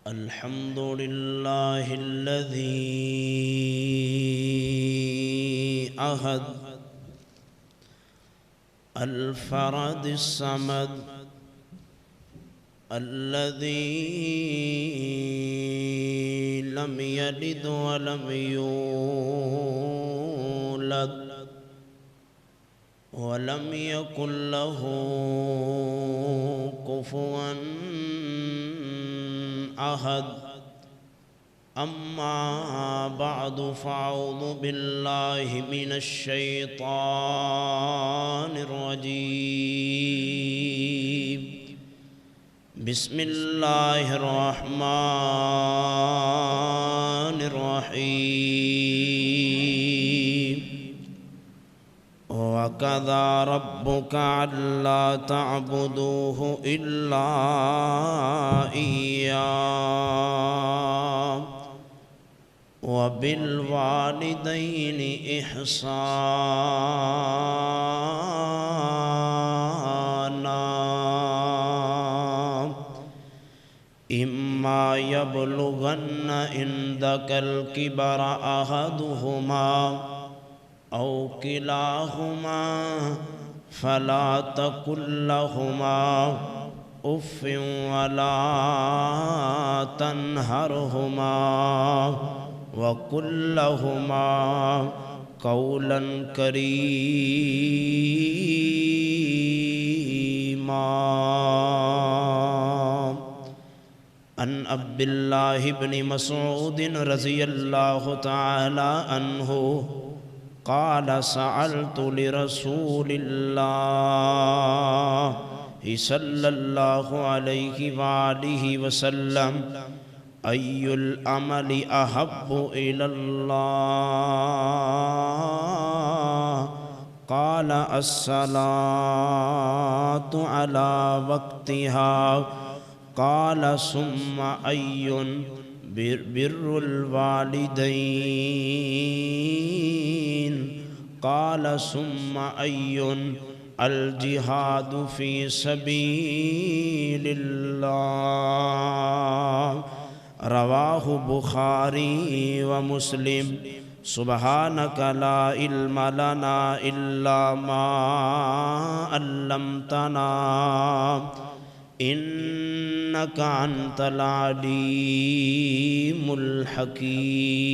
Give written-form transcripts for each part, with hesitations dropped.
الحمد لله الذي أحد الفرد الصمد الذي لم يلد ولم يولد ولم يكن له كفوا أحد. أما بعد فأعوذ بالله من الشيطان الرجيم. بسم الله الرحمن الرحيم. وقضى ربك ألا تعبدوه إلا إياه وبالوالدين إحسانا. إما يبلغن عندك الكبر أحدهما أو كلاهما فلا تقل لهما أف ولا تنهرهما وقل لهما قولا كريما. عن عبد الله بن مسعود رضي الله تعالى عنه قال سألت لرسول الله صلى الله عليه وآله وسلم أي العمل أحب إلى الله؟ قال الصلاة على وقتها. قال ثم أي؟ بر الوالدين. قال ثم أي؟ الجهاد في سبيل الله. رواه بخاري ومسلم. سبحانك لا علم لنا إلا ما علمتنا إنك أنت العليم الحكيم.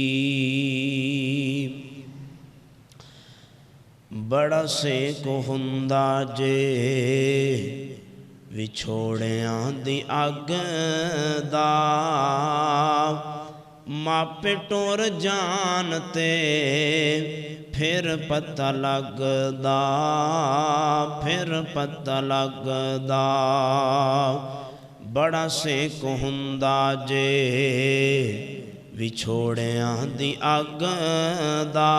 بڑا سیک ہوندا جے وچھوڑیاں دی اگ دا ماپے ٹور جان تے پھر پتہ لگدا بڑا سیک ہوندا جے وچھوڑیاں دی اگ دا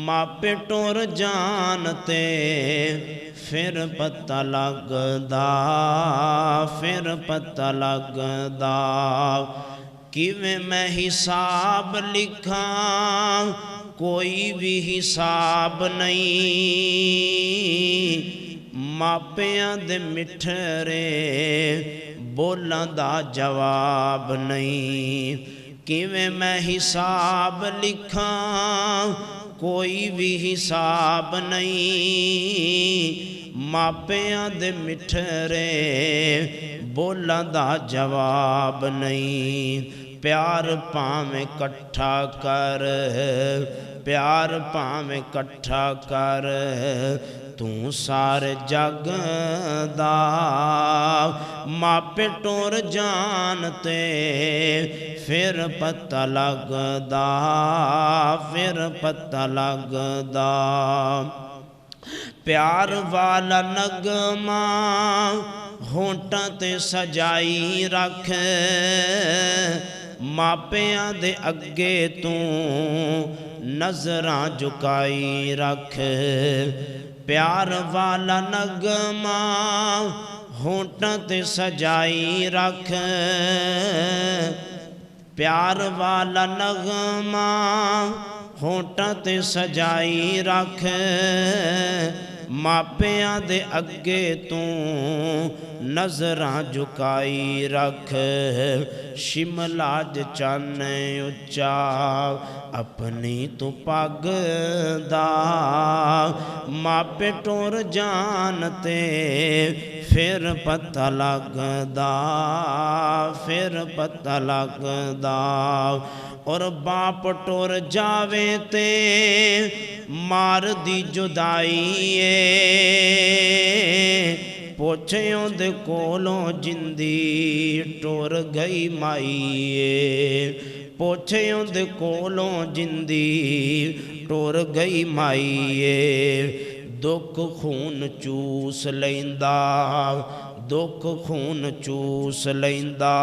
ماپے ٹور جان تے پھر پتہ لگدا کیویں میں حساب لکھاں کوئی بھی حساب نہیں ماپیاں دے مٹھرے بولاں دا جواب نہیں کیویں میں حساب لکھاں کوئی بھی حساب نہیں ماپیاں دے مٹھرے بولاں دا جواب نہیں پیار پاویں کٹھا کر توں سارے جگ دا ماپے ٹور جان تے پھر پتہ لگدا پیار والا نغمہ ہونٹاں تے سجائی رکھ ماپیاں دے اگے توں نظراں جھکائی رکھ پیار والا نغمہ ہونٹاں تے سجائی رکھ پیار والا نغمہ ہونٹاں تے سجائی رکھ ਮਾਪਿਆਂ ਦੇ ਅੱਗੇ ਤੂੰ ਨਜ਼ਰਾਂ ਝੁਕਾਈ ਰੱਖ। ਸ਼ਿਮਲਾ ਜ ਚੰਨ ਉੱਚਾ ਆਪਣੀ ਤੂੰ ਪੱਗ ਦਾ, ਮਾਪੇ ਟੁਰ ਜਾਣ ਤੇ ਫਿਰ ਪਤਾ ਲੱਗਦਾ, ਫਿਰ ਪਤਾ ਲੱਗਦਾ। ਔਰ ਬਾਪ ਟੁਰ ਜਾਵੇ ਤੇ ਮਾਰ ਦੀ ਜੁਦਾਈ ਏ, ਪੁੱਛ ਉਹਦੇ ਕੋਲੋਂ ਜਿੰਦੀ ਟੁਰ ਗਈ ਮਾਈ ਏ, ਪੁੱਛ ਉਹਦੇ ਕੋਲੋਂ ਜਿੰਦੀ ਟੁਰ ਗਈ ਮਾਈ ਏ। ਦੁੱਖ ਖੂਨ ਚੂਸ ਲੈਂਦਾ, ਦੁੱਖ ਖੂਨ ਚੂਸ ਲੈਂਦਾ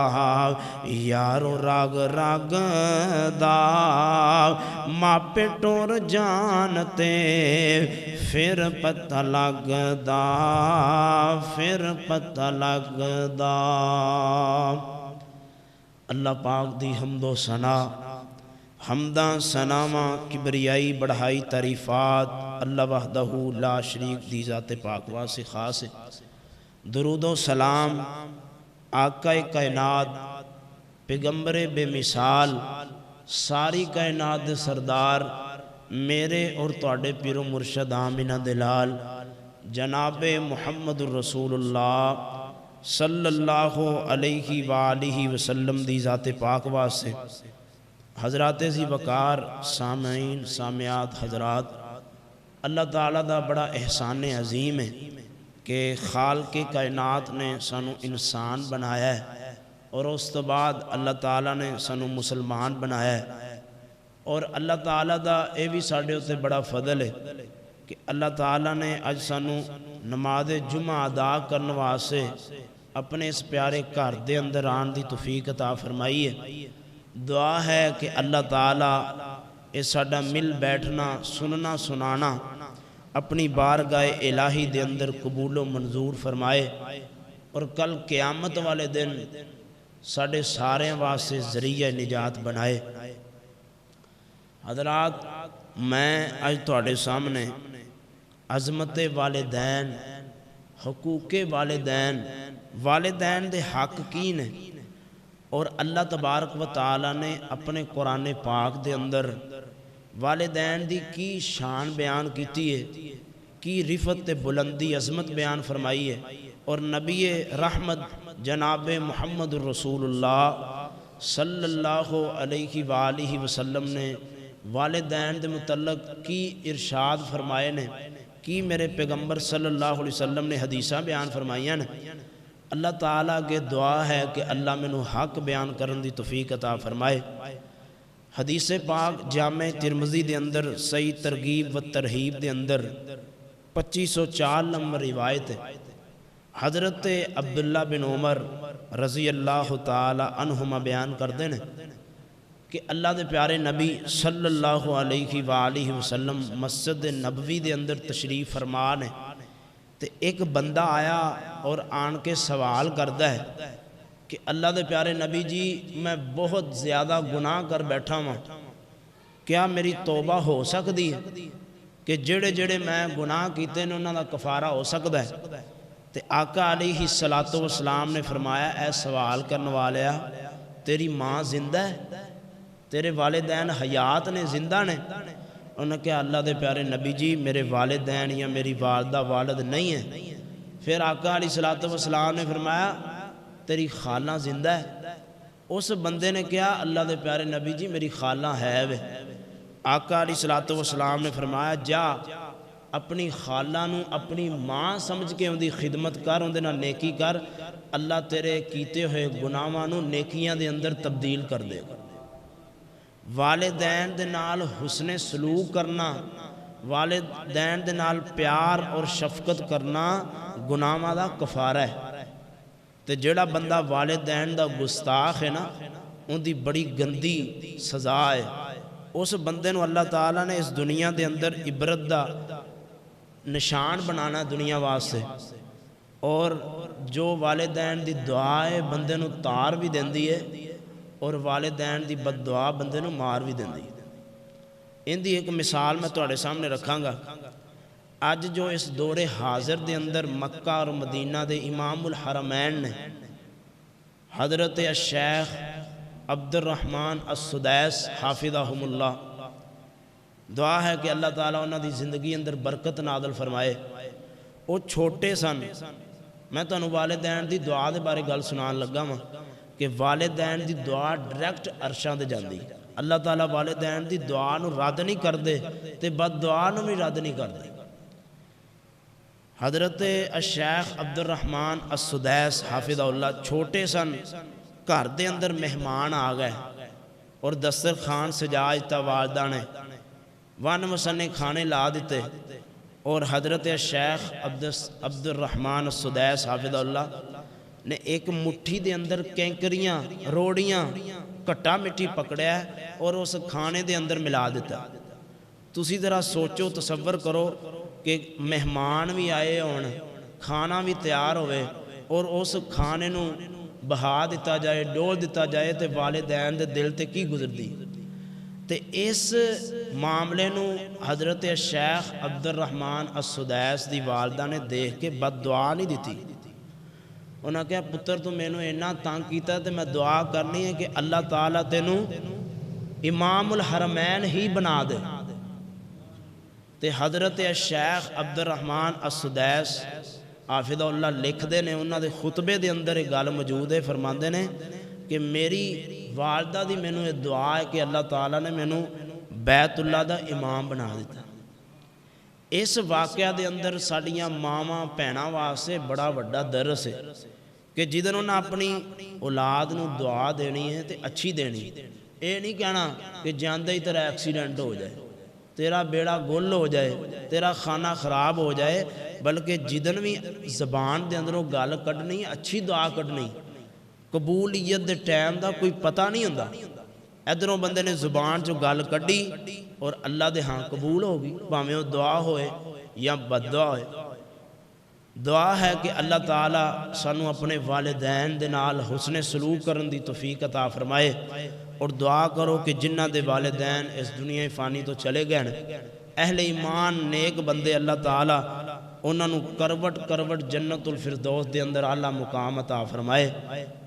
ਯਾਰੋ ਰਗ ਰਗ ਦਾ, ਮਾਪੇ ਟੁਰ ਜਾਣ ਤੇ ਫਿਰ ਪਤਾ ਲੱਗਦਾ, ਫਿਰ ਪਤਾ ਲੱਗਦਾ। اللہ پاک دی حمد و ثنا، حمداں ثناواں کبریائی بڑھائی تعریفات اللہ وحدہ لا شریک دی ذات پاک واسطے خاص ہے۔ درود و سلام آقا کائنات پیغمبر بے مثال ساری کائنات دے سردار میرے اور تواڈے پیرو مرشد آمینہ دلال جناب محمد الرسول اللہ صلی اللہ علیہ وآلہ وسلم دی ذات پاک واسطے حضرات ذی وقار سامعین سامعات حضرات، اللہ تعالیٰ دا بڑا احسان عظیم ہے کہ خالق کائنات نے سانو انسان بنایا ہے، اور اس تو بعد اللہ تعالیٰ نے سانو مسلمان بنایا ہے۔ اور اللہ تعالیٰ دا اے بھی ساڑھے ہوتے بڑا فضل ہے کہ اللہ تعالیٰ نے اج سانو نماز جمعہ ادا کرنے واسطے اپنے اس پیارے گھر دے اندر آن دی توفیق عطا فرمائی ہے۔ دعا ہے کہ اللہ تعالیٰ اس ساڈا مل بیٹھنا سننا سنانا اپنی بارگاہ الہی دے اندر قبول و منظور فرمائے، اور کل قیامت والے دن ساڑے سارے واسطے ذریعہ نجات بنائے۔ حضرات، میں آج تواڈے سامنے عظمت والدین، حقوق والدین، والدین دے حق کی نے، اور اللہ تبارک و تعالیٰ نے اپنے قرآن پاک دے اندر والدین دی کی شان بیان کیتی ہے، کی رفت بلندی عظمت بیان فرمائی ہے، اور نبی رحمت جناب محمد الرسول اللہ صلی اللہ علیہ وآلہ وسلم نے والدین دے متعلق کی ارشاد فرمائے نے، کی میرے پیغمبر صلی اللہ علیہ وسلم نے حدیثہ بیان فرمائیاں نے۔ اللہ تعالیٰ کے دعا ہے کہ اللہ منو حق بیان کرن دی توفیق عطا فرمائے۔ حدیث پاک جامع ترمذی دے اندر صحیح ترغیب و ترہیب دے اندر 2504 نمبر روایت ہے۔ حضرت عبداللہ بن عمر رضی اللہ تعالی عنہما بیان کر دینے کہ اللہ دے پیارے نبی صلی اللہ علیہ وآلہ وسلم مسجد نبوی دے اندر تشریف فرمان ہے، تے ایک بندہ آیا اور آن کے سوال کردہ ہے کہ اللہ دے پیارے نبی جی میں بہت زیادہ گناہ کر بیٹھا ہوں، کیا میری توبہ ہو سکتی ہے کہ جڑے جڑے میں گناہ کیتے نے انہوں دا کفارہ ہو سکتا ہے؟ تے آقا علیہ السلام نے فرمایا اے سوال کرنے والیا، تیری ماں زندہ ہے؟ تیرے والدین حیات نے زندہ نے؟ انہوں نے کہا اللہ دے پیارے نبی جی میرے والدین یا میری والدہ والد نہیں ہیں۔ پھر آقا علیہ السلام نے فرمایا تیری خالہ زندہ ہے؟ اس بندے نے کہا اللہ دے پیارے نبی جی میری خالہ ہے وے۔ آقا علیہ السلام نے فرمایا جا اپنی خالہ نو اپنی ماں سمجھ کے ان دی خدمت کر، ان دے نال نیکی کر، اللہ تیرے کیتے ہوئے گناہاں نو نیکیاں دے اندر تبدیل کر دے گا۔ والدین دے نال حسن سلوک کرنا، والدین دے نال پیار اور شفقت کرنا گناہاں دا کفارہ ہے، تے جڑا بندہ والدین دا گستاخ ہے نا ان دی بڑی گندی سزا ہے۔ اس بندے نو اللہ تعالیٰ نے اس دنیا دے اندر عبرت دا نشان بنانا دنیا واسطے، اور جو والدین دی دعا ہے بندے نو تار بھی دیندی ہے، اور والدین دی بد دعا بندے نو مار بھی دیندی ہے۔ ان دی ایک مثال میں تواڈے سامنے رکھاں گا۔ اج جو اس دور حاضر دے اندر مکہ اور مدینہ دے امام الحرمین نے حضرت الشیخ عبد الرحمن السدیس حافظہم اللہ، دعا ہے کہ اللہ تعالیٰ انہاں دی زندگی اندر برکت نازل فرمائے۔ وہ چھوٹے سن، میں تانوں والدین دی دعا دے بارے گل سنان لگا ہاں کہ والدین دی دعا ڈائریکٹ عرشاں تے جاندی، اللہ تعالیٰ والدین دی دعا نو رد نہیں کردے تے بد دعا نو بھی رد نہیں کردے۔ حضرت الشیخ عبد الرحمن السدیس حافظہ اللہ چھوٹے سن، گھر دے اندر مہمان آ گئے اور دسترخوان سجا دیتا، والدہ نے ون مسنے کھانے لا دیتے، اور حضرت الشیخ عبد الرحمن السدیس حافظہ اللہ نے ایک مٹھی دے اندر کینکریاں روڑیاں کٹا مٹی پکڑیا اور اس کھانے دے اندر ملا دیتا۔ تسی ذرا سوچو، تصور کرو کہ مہمان بھی آئے ہون، کھانا بھی تیار ہوئے اور اس کھانے نو بہا دیتا جائے، ڈول دیتا جائے، تے والدین دے دل تے کی گزردی۔ تے اس معاملے نو حضرت شیخ عبد الرحمن السدیس دی والدہ نے دیکھ کے بد دعا نہیں دیتی۔ انہاں کہا پتر تو میں نو اینا تانگ کیتا تے میں دعا کرنی ہے کہ اللہ تعالیٰ تینو امام الحرمین ہی بنا دے۔ تے حضرت شیخ عبد الرحمن السدیس حافظہ اللہ لکھ دے نے، انہاں دے خطبے دے اندر ایک گل موجود ہے، فرماندے نے کہ میری والدہ دی میں نو یہ دعا ہے کہ اللہ تعالیٰ نے میں نو بیت اللہ دا امام بنا دیتا۔ اس واقعہ دے اندر ساڑیاں ماما پہنا واسے بڑا وڈا درس ہے کہ جدن انہاں اپنی اولاد نو دعا دینی ہے تے اچھی دینی، اے نہیں کہنا کہ جاندے ہی تیرا ایکسیڈنٹ ہو جائے، تیرا بیڑا گل ہو جائے، تیرا کھانا خراب ہو جائے، بلکہ جدن بھی زبان دے اندروں گل کڈنی اچھی دعا کڈنی۔ قبولیت دے ٹائم دا کوئی پتہ نہیں ہوندا، ادھروں بندے نے زبان چو گل کڈی اور اللہ دے ہاں قبول ہوگی، بھاویں وہ دعا ہوئے یا بد دعا ہوئے۔ دعا ہے کہ اللہ تعالیٰ سانو اپنے والدین دے نال حسن سلوک کرن دی توفیق عطا فرمائے، اور دعا کرو کہ جنہ دے والدین اس دنیا فانی تو چلے گئے، اہل ایمان نیک بندے اللہ تعالیٰ انہاں نو کروٹ کروٹ جنت الفردوس دے اندر اعلیٰ مقام عطا فرمائے،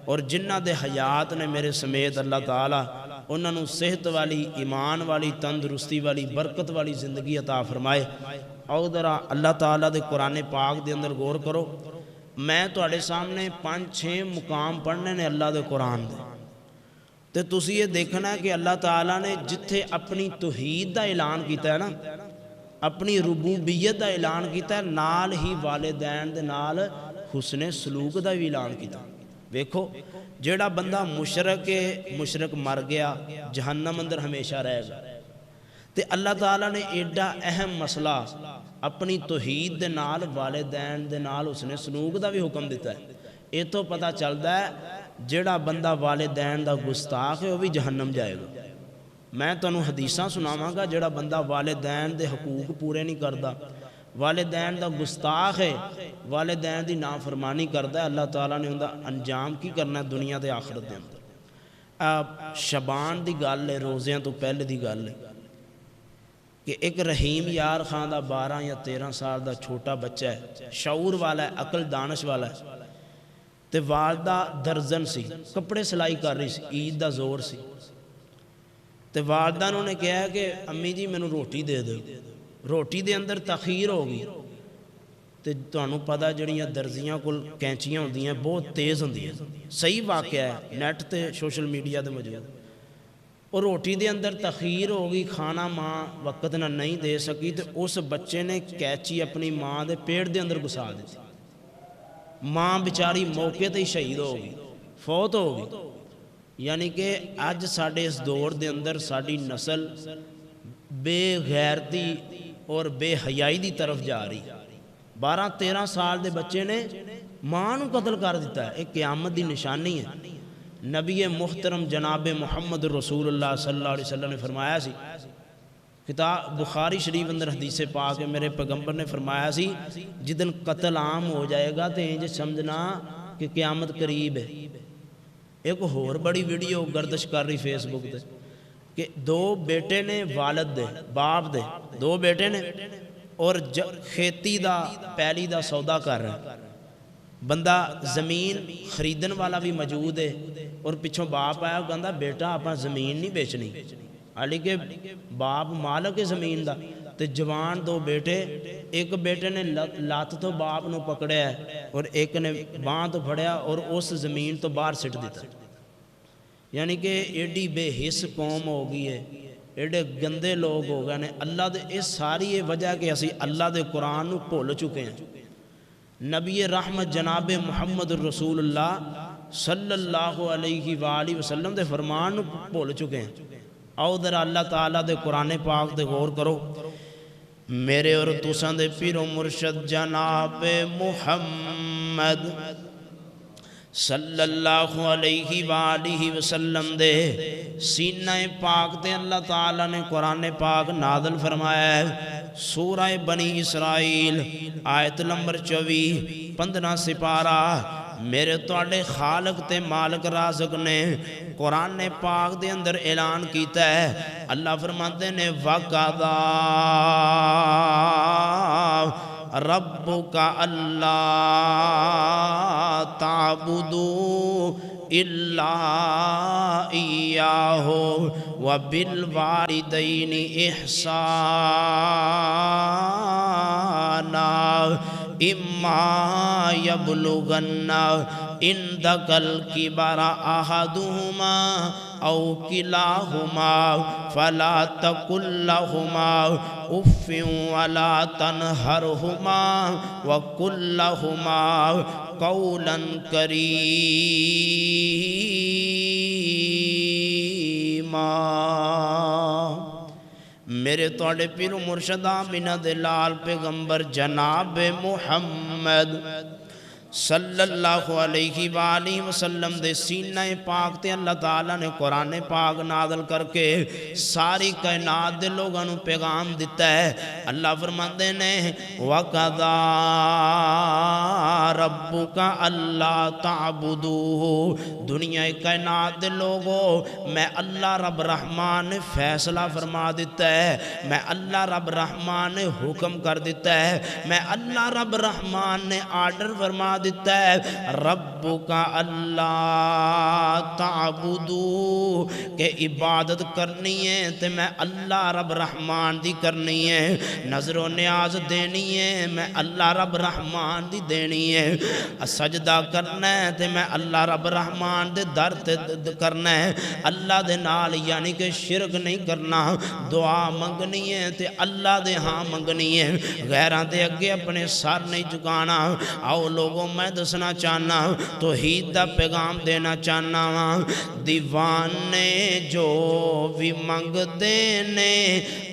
اور جنہ دے حیات نے میرے سمیت اللہ تعالیٰ انہاں نو صحت والی، ایمان والی، تندرستی والی، برکت والی زندگی عطا فرمائے۔ اور ذرا اللہ تعالیٰ دے قرآن پاک دے اندر غور کرو، میں تواڈے سامنے 5-6 مقام پڑھنے نے اللہ دے قرآن دے، تے تسی یہ دیکھنا ہے کہ اللہ تعالیٰ نے جتھے اپنی توحید دا اعلان کیتا ہے نا، اپنی ربوبیت دا اعلان کیتا ہے، نال ہی والدین دے نال حسن سلوک دا بھی اعلان کیتا۔ ویکھو جیڑا بندہ مشرک مر گیا جہنم اندر ہمیشہ رہے گا، تے اللہ تعالیٰ نے ایڈا اہم مسئلہ اپنی توحید دے نال والدین دے نال حسن سلوک دا بھی حکم دیتا ہے۔ یہ تو پتہ چلتا ہے جیڑا بندہ والدین دا گستاخ ہے وہ بھی جہنم جائے گا۔ میں تانوں حدیثاں سناواں گا، جیڑا بندہ والدین دے حقوق پورے نہیں کردا، والدین دا گستاخ ہے، والدین دی نافرمانی کردا ہے، اللہ تعالیٰ نے اوندا انجام کی کرنا ہے دنیا تے آخرت دے اندر۔ شبان دی گل ہے، روزیاں تو پہلے دی گل ہے کہ ایک رحیم یار خان دا 12 یا 13 سال دا چھوٹا بچہ ہے، شعور والا ہے، عقل دانش والا ہے، تے والدہ درزن سی، کپڑے سلائی کر رہی سی، عید دا زور سی، تے والدہ نے کہا کہ امی جی مینوں روٹی دے دو، روٹی دے اندر تاخیر ہو گئی، تے تانوں پتہ جڑیاں درزیاں کول کینچیاں ہوندیاں بہت تیز ہوندیاں، صحیح واقعہ ہے، نیٹ تے سوشل میڈیا تے موجود، اور روٹی دے اندر تاخیر ہو گئی، کھانا ماں وقت نہ نہیں دے سکی، تے اس بچے نے کینچی اپنی ماں دے پیٹ دے اندر گھسا دی، ماں بیچاری موقع تے ہی شہید ہو گئی، فوت ہو گئی۔ یعنی کہ اج ساڈے اس دور دے اندر ساڈی نسل بے غیرتی اور بے حیائی دی طرف جا رہی، 12-13 سال دے بچے نے ماں نو قتل کر دیتا ہے۔ ایک قیامت دی نشانی ہے۔ نبی محترم جناب محمد رسول اللہ صلی اللہ علیہ وسلم نے فرمایا سی، کتاب بخاری شریف اندر حدیث پاک ہے، میرے پیغمبر نے فرمایا سی جدن قتل عام ہو جائے گا تو انج سمجھنا کہ قیامت قریب ہے۔ ایک اور بڑی ویڈیو گردش کر رہی فیس بک تے کہ 2 بیٹے نے والد دے باپ دے 2 بیٹے نے، اور کھیتی دا پیلی دا سودا کر رہا ہے، بندہ زمین خریدن والا بھی موجود ہے، اور پچھوں باپ آیا کہندا بیٹا آپ زمین نہیں بیچنی، حالی کہ باپ مالک ہے زمین دا، تے جوان دو بیٹے، ایک بیٹے نے لات تو باپ نو پکڑیا ہے اور ایک نے باں تو پھڑیا اور اس زمین تو باہر سٹ دیتا، یعنی کہ ایڈی بے حس قوم ہو گئی ہے، ایڈے گندے لوگ ہو گئے نے۔ اللہ دے اس ساری وجہ کہ اسی اللہ دے قرآن نو بھول چکے ہیں، نبی رحمت جناب محمد رسول اللہ صلی اللہ علیہ وآلہ وسلم دے فرمان نو بھول چکے ہیں۔ آؤ ذرا اللہ تعالیٰ دے قرآن پاک دے غور کرو، میرے اور تساں دے پیر و مرشد جناب محمد صلی اللہ علیہ وآلہ وسلم دے سینہ پاک تے اللہ تعالیٰ نے قرآن پاک نازل فرمایا ہے۔ سورہ بنی اسرائیل آیت نمبر 24 15 سپارہ، میرے توڑے خالق تے مالک رازق نے قرآن پاک دے اندر اعلان کیتا ہے، اللہ فرماتے نے وَقَضَى رَبُّكَ أَلَّا تَعْبُدُوا إِلَّا إِيَّاهُ وَبِالْوَالِدَيْنِ إِحْسَانًا إِمَّا يَبْلُغَنَّ عِندَكَ الْكِبَرَ أَحَدُهُمَا أَوْ كِلَاهُمَا فَلَا تَقُل لَّهُمَا أُفٍّ وَلَا تَنْهَرْهُمَا وَقُل لَّهُمَا قَوْلًا كَرِيمًا۔ میرے توڑے پیر مرشد آمینہ دلال پیغمبر جناب محمد صلی اللہ علیہ وآلہ وسلم دے سینہ پاک تے اللہ تعالیٰ نے قرآن پاک نازل کر کے ساری کائنات دے لوگوں نے پیغام دیتا ہے۔ اللہ فرماندے نے وَقَضَى رَبُّكَ أَلَّا تَعْبُدُوا، دنیا کائنات دے لوگوں میں اللہ رب رحمان نے فیصلہ فرما دیتا ہے، میں اللہ رب رحمان نے حکم کر دیتا ہے، میں اللہ رب رحمان نے آرڈر فرما دیتا ہے، ربک اللہ تعبدو، کہ عبادت کرنی ہے تے میں اللہ رب رحمان دی کرنی ہے، نظر و نیاز دینی ہے میں اللہ رب رحمان دی دینی ہے، سجدہ کرنا ہے تے میں اللہ رب رحمان دے در تے کرنا ہے، اللہ دے نال یعنی کہ شرک نہیں کرنا، دعا منگنی ہے تے اللہ دے ہاں منگنی ہے، غیران دے اگے اپنے سر نہیں جھکانا۔ آؤ لوگوں میں دسنا چاہنا توحید دا پیغام دینا چاہنا، دیوانے جو بھی منگ دینے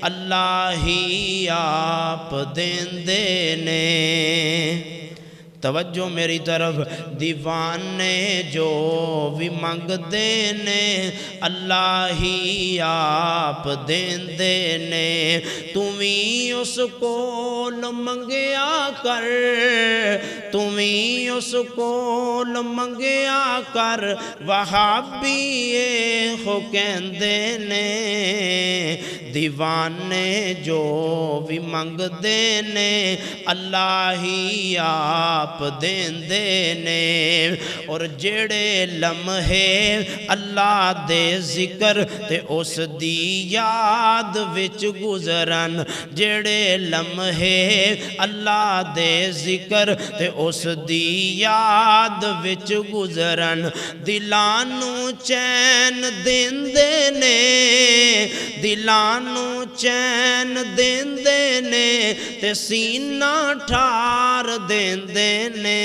اللہ ہی آپ دین دینے، توجہ میری طرف، دیوانے جو بھی منگ دینے اللہ ہی آپ دین دینے، تمہیں اس کو منگیا کر، تمہیں اس کو منگیا کر، وہابی ہو کہندے نے، دیوانے جو بھی منگ دینے اللہ ہی آپ دین دینے، اور جڑے لمحے اللہ دے ذکر تے اس دی یاد وچ گزرن، جڑے لمحے اللہ دے ذکر تے اس دی یاد وچ گزرن، دلانو چین دین دینے، دلانو چین دین دینے تے سینہ ٹھار دین دینے،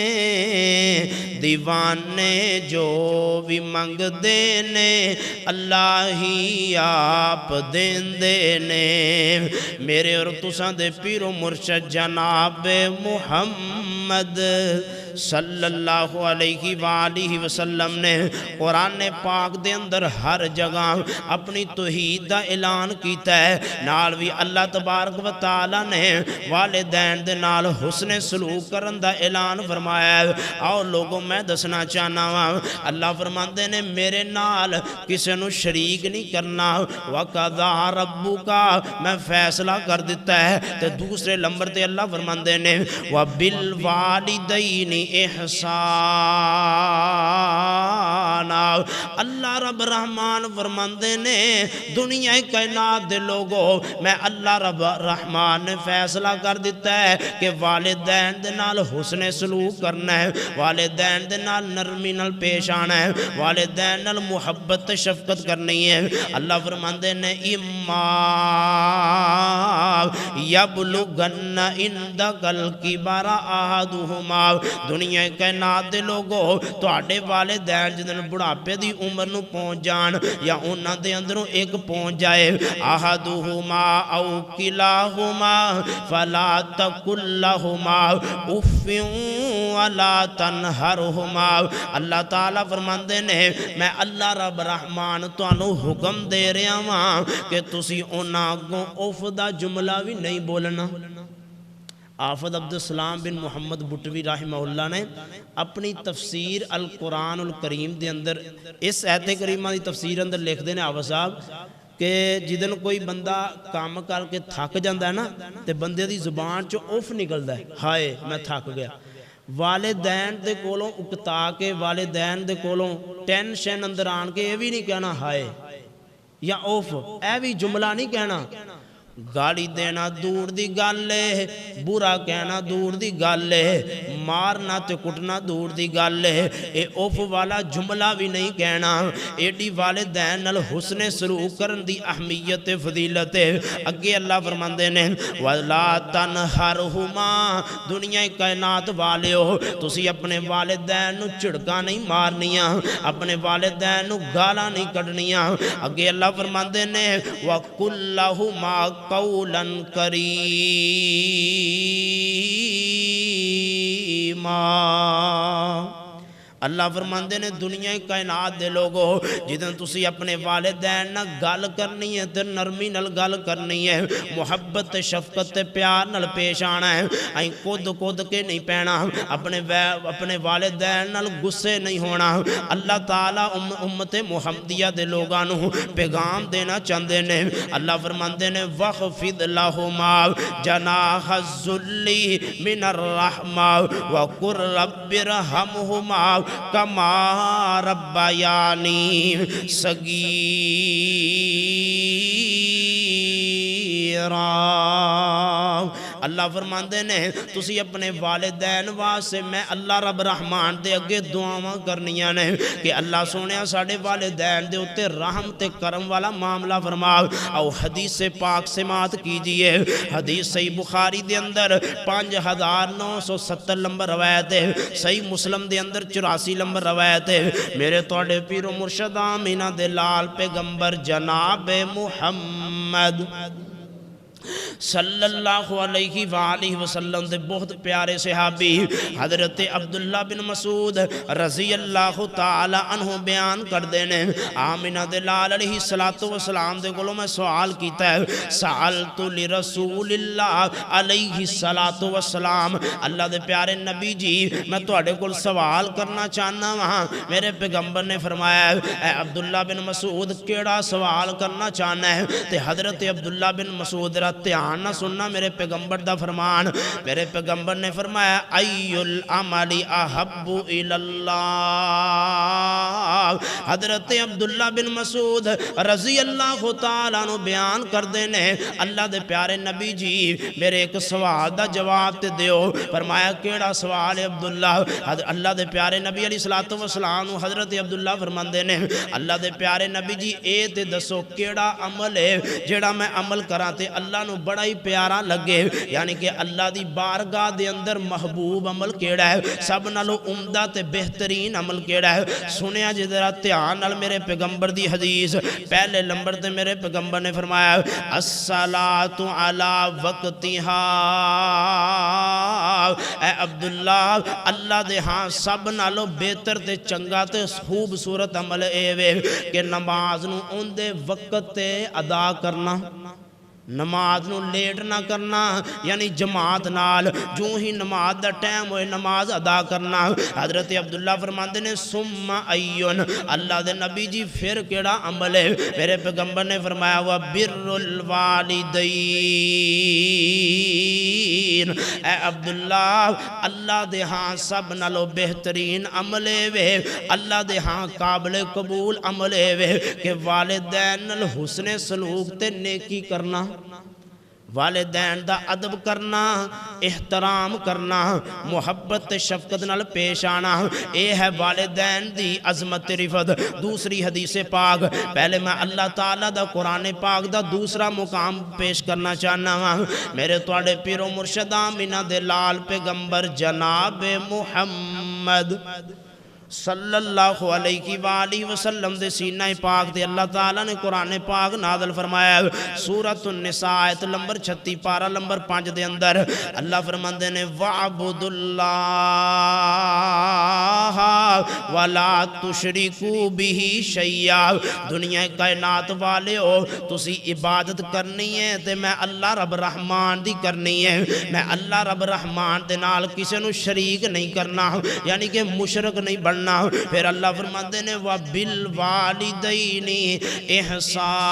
دیوانے جو بھی منگ دینے اللہ ہی آپ دین دینے۔ میرے اور تساں دے پیر و مرشد جناب محمد صلی اللہ علیہ وآلہ وسلم نے قرآن پاک دے اندر ہر جگہ اپنی توحید دا اعلان کیتا ہے، نال بھی اللہ تبارک و تعالی نے والدین دے نال حسن سلوک کرن دا اعلان فرمایا ہے۔ آؤ لوگوں میں دسنا چاہنا وا، اللہ فرماندے نے میرے نال کسے نو شریک نہیں کرنا، وَقَضَىٰ رَبُّكَ میں فیصلہ کر دیتا ہے۔ تے دوسرے نمبر تے اللہ فرماندے نے وَبِالْوَالِدَيْنِ إِحْسَانًا، اللہ رب رحمان فرماندے نے دنیا کائنات دے لوگوں میں اللہ رب رحمان نے فیصلہ کر دیتا ہے کہ والدین دے نال حسن سلوک کرنا ہے، والدین دے نال نرمی نال پیش آنا ہے، والدین نال محبت شفقت کرنی ہے۔ اللہ فرماندے نے اِمَّا يَبْلُغَنَّ عِندَكَ الْكِبَرَ أَحَدُهُمَا، دنیا کائنات دے لوگوں تواڈے والدین جدن بڑھاپے دی عمر نو پہنچ جان یا انہاں دے اندروں ایک پہنچ جائے، أَحَدُهُمَا أَوْ كِلَاهُمَا فَلَا تَقُل لَّهُمَا أُفٍّ وَلَا تَنْهَرْهُمَا، اللہ تعالیٰ فرماندے نے میں اللہ رب رحمان تانوں حکم دے رہا ہاں کہ تسی انہاں اگوں اف دا جملہ بھی نہیں بولنا۔ آفد عبدالسلام بن محمد بٹوی رحمہ اللہ نے اپنی تفسیر القرآن الکریم دے اندر اس آیت کریمہ دی تفسیر اندر لکھ دینے آفد صاحب کہ جدن کوئی بندہ کام کر کے تھک جاندہ ہے نا تے بندے دی زبان چو اف نکلدا ہے، ہائے میں تھک گیا۔ والدین دے کولوں اکتا کے والدین دے کولوں ٹینشن اندر آن کے یہ بھی نہیں کہنا ہائے یا اوف، اے بھی جملہ نہیں کہنا۔ گالی دینا دور دی گل ہے، برا کہنا دور دی گل ہے، مارنا تے کٹنا دور دی گل ہے، اے اوف والا جملہ بھی نہیں کہنا۔ ایڈی والدین نال حسن سلوک کرن دی اہمیت فضیلت ہے۔ اگے اللہ فرماندے نے وَلَا تَنْهَرْهُمَا، دنیا کائنات والیو تسی اپنے والدین نو چڑکا نہیں مارنیاں، اپنے والدین نو گالا نہیں کڑنیاں۔ اگے اللہ فرماندے نے وَقُلْ لَهُمَا قولا کریما، اللہ فرماندے نے دنیا کائنات دے لوگوں جدن تسی اپنے والدین نہ گل کرنی ہے تے نرمی نل گل کرنی ہے، محبت شفقت پیار نل پیش آنا ہے، این کود کے نہیں پینا، اپنے والدین نل غصے نہیں ہونا۔ اللہ تعالیٰ امت محمدیہ دے لوگانوں پیغام دینا چاندے نے۔ اللہ فرماندے نے وَخْفِضْ لَهُمَا جَنَاحَ الذُّلِّ مِنَ الرَّحْمَةِ وَقُلْ رَبِّ ارْحَمْهُمَا کما ربیانی صغیرا، اللہ فرماندے نے تسی اپنے والدین واسے میں اللہ رب رحمان دے اگے دعاواں کرنیاں نے کہ اللہ سونیا ساڑھے والدین دے اتے رحم تے کرم والا معاملہ فرماؤ۔ او حدیث پاک سماعت کیجئے، حدیث صحیح بخاری دے اندر 5970 نمبر روایت ہے، صحیح مسلم دے اندر 84 نمبر روایت ہے۔ میرے توڑے پیر و مرشد آمینہ دے لال پیغمبر جناب محمد صلی اللہ علیہ وآلہ وسلم دے بہت پیارے صحابی حضرت عبداللہ بن مسعود رضی اللہ تعالی عنہ بیان کر دینے آمینہ دے لال علیہ السلام دے گلوں میں سوال کیتا ہے، سألت لرسول اللہ علیہ السلام، اللہ دے پیارے نبی جی میں توڑے کل سوال کرنا چاہنا وہاں۔ میرے پیغمبر نے فرمایا اے عبداللہ بن مسعود کیڑا سوال کرنا چاہنا ہے؟ تے حضرت عبداللہ بن مسعود دھیان نہ سننا میرے پیغمبر دا فرمان۔ میرے پیغمبر نے فرمایا ای العمل احب الاللہ۔ حضرت عبداللہ بن مسعود رضی اللہ تعالیٰ عنہ بیان کر دینے اللہ دے پیارے نبی جی میرے ایک سوال دا جواب تے دیو۔ فرمایا کیڑا سوال ہے عبداللہ؟ اللہ دے پیارے نبی علیہ السلام حضرت عبداللہ فرمان دینے اللہ دے پیارے نبی جی اے تے دسو کیڑا عمل ہے جیڑا میں عمل کراتے اللہ نو بڑا ہی پیارا لگے، یعنی کہ اللہ دی بارگاہ دے اندر محبوب عمل کیڑا ہے، سب نالو عمدہ تے بہترین عمل کیڑا ہے؟ سنیا جی ذرا دھیان نال میرے پیغمبر دی حدیث۔ پہلے نمبر تے میرے پیغمبر نے فرمایا الصلاۃ علی وقتہا، اے عبداللہ اللہ دے ہاں سب نالو بہتر تے چنگا تے خوبصورت عمل اے وے کہ نماز نو ان دے وقت تے ادا کرنا، نماز نو لیٹ نہ کرنا، یعنی جماعت نال جو ہی نماز دا ٹائم ہوئے نماز ادا کرنا۔ حضرت عبداللہ فرماندے نے ثم ایون، اللہ دے نبی جی پھر کیڑا عمل ہے؟ میرے پیغمبر نے فرمایا وَبِرُّ الْوَالِدَيْنِ، اے عبداللہ اللہ دے ہاں سب نالو بہترین عمل وے، اللہ دے ہاں قابل قبول عمل وے کہ والدین نال حسن سلوک تے نیکی کرنا، والدین دا ادب کرنا، احترام کرنا، محبت شفقت نال پیش آنا، اے ہے والدین دی عظمت رفت۔ دوسری حدیث پاک، پہلے میں اللہ تعالیٰ دا قرآن پاک دا دوسرا مقام پیش کرنا چاہنا ہاں۔ میرے توڑے پیر و مرشد آمینہ دے لال پیغمبر جناب محمد صلی اللہ علیہ وآلہ وسلم دے سینہ پاک دے اللہ تعالیٰ نے قرآن پاک نازل فرمایا۔ سورۃ النساء آیت نمبر 36 پارہ نمبر 5 دے اندر اللہ فرماندے نے وَعْبُدُ اللَّهَ وَلَا تُشْرِكُوا بِهِ شَيْئًا، دنیا کائنات والے ہو تسی عبادت کرنی ہے تے میں اللہ رب رحمان دی کرنی ہے، میں اللہ رب رحمان دے نال کسے نو شریک نہیں کرنا، یعنی کہ مشرک نہیں بڑھنا۔ پھر اللہ فرماندے نے وَبِالْوَالِدَيْنِ إِحْسَانًا،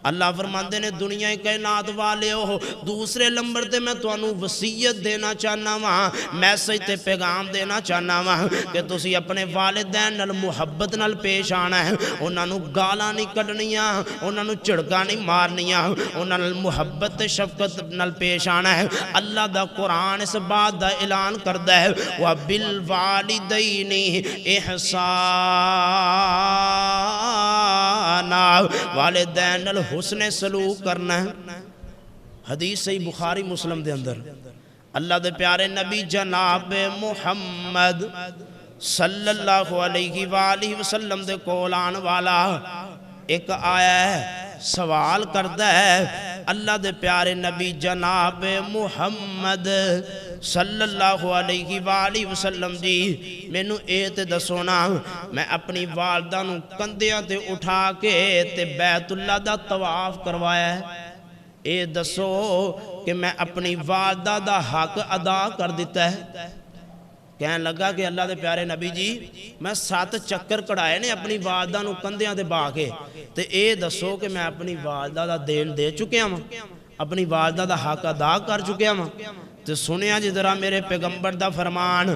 اللہ فرماندے نے دنیا کائنات والے ہو دوسرے نمبر تے میں تو انہوں وصیت دینا چاہنا وہاں، میسج تے پیغام دینا چاہنا وہاں کہ تسی اپنے والدین نال محبت نال پیش آنا ہے، انہوں گالا نہیں کڑنیاں، انہوں چڑکا نہیں مارنیاں، انہوں محبت شفقت نال پیش آنا ہے۔ اللہ دا قرآن اس بات دا اعلان کردہ ہے وَبِالْوَالِدَيْنِ إِحْسَانًا، والدین نال حسن سلوک کرنا ہے۔ حدیث صحیح بخاری مسلم دے اندر اللہ دے پیارے نبی جناب محمد صلی اللہ علیہ وآلہ وسلم دے کولان والا ایک آیا ہے، سوال کردہ ہے اللہ دے پیارے نبی جناب محمد صلی اللہ علیہ وآلہ وسلم جی مینو اے تے دسونا میں اپنی والدہ نو کندیاں تے اٹھا کے تے بیت اللہ دا طواف کروایا ہے، اے دسو کہ میں اپنی والدہ دا حق ادا کر دیتا ہے؟ کہنے لگا کہ اللہ دے پیارے نبی جی میں 7 چکر کڑائے نے اپنی والدہ نو کندیاں دے باکے تے اے دسو کہ میں اپنی والدہ دا دین دے چکے ہوں، اپنی والدہ دا حق ادا کر چکے ہوں؟ تو سنیا جی ذرا میرے پیغمبر دا فرمان،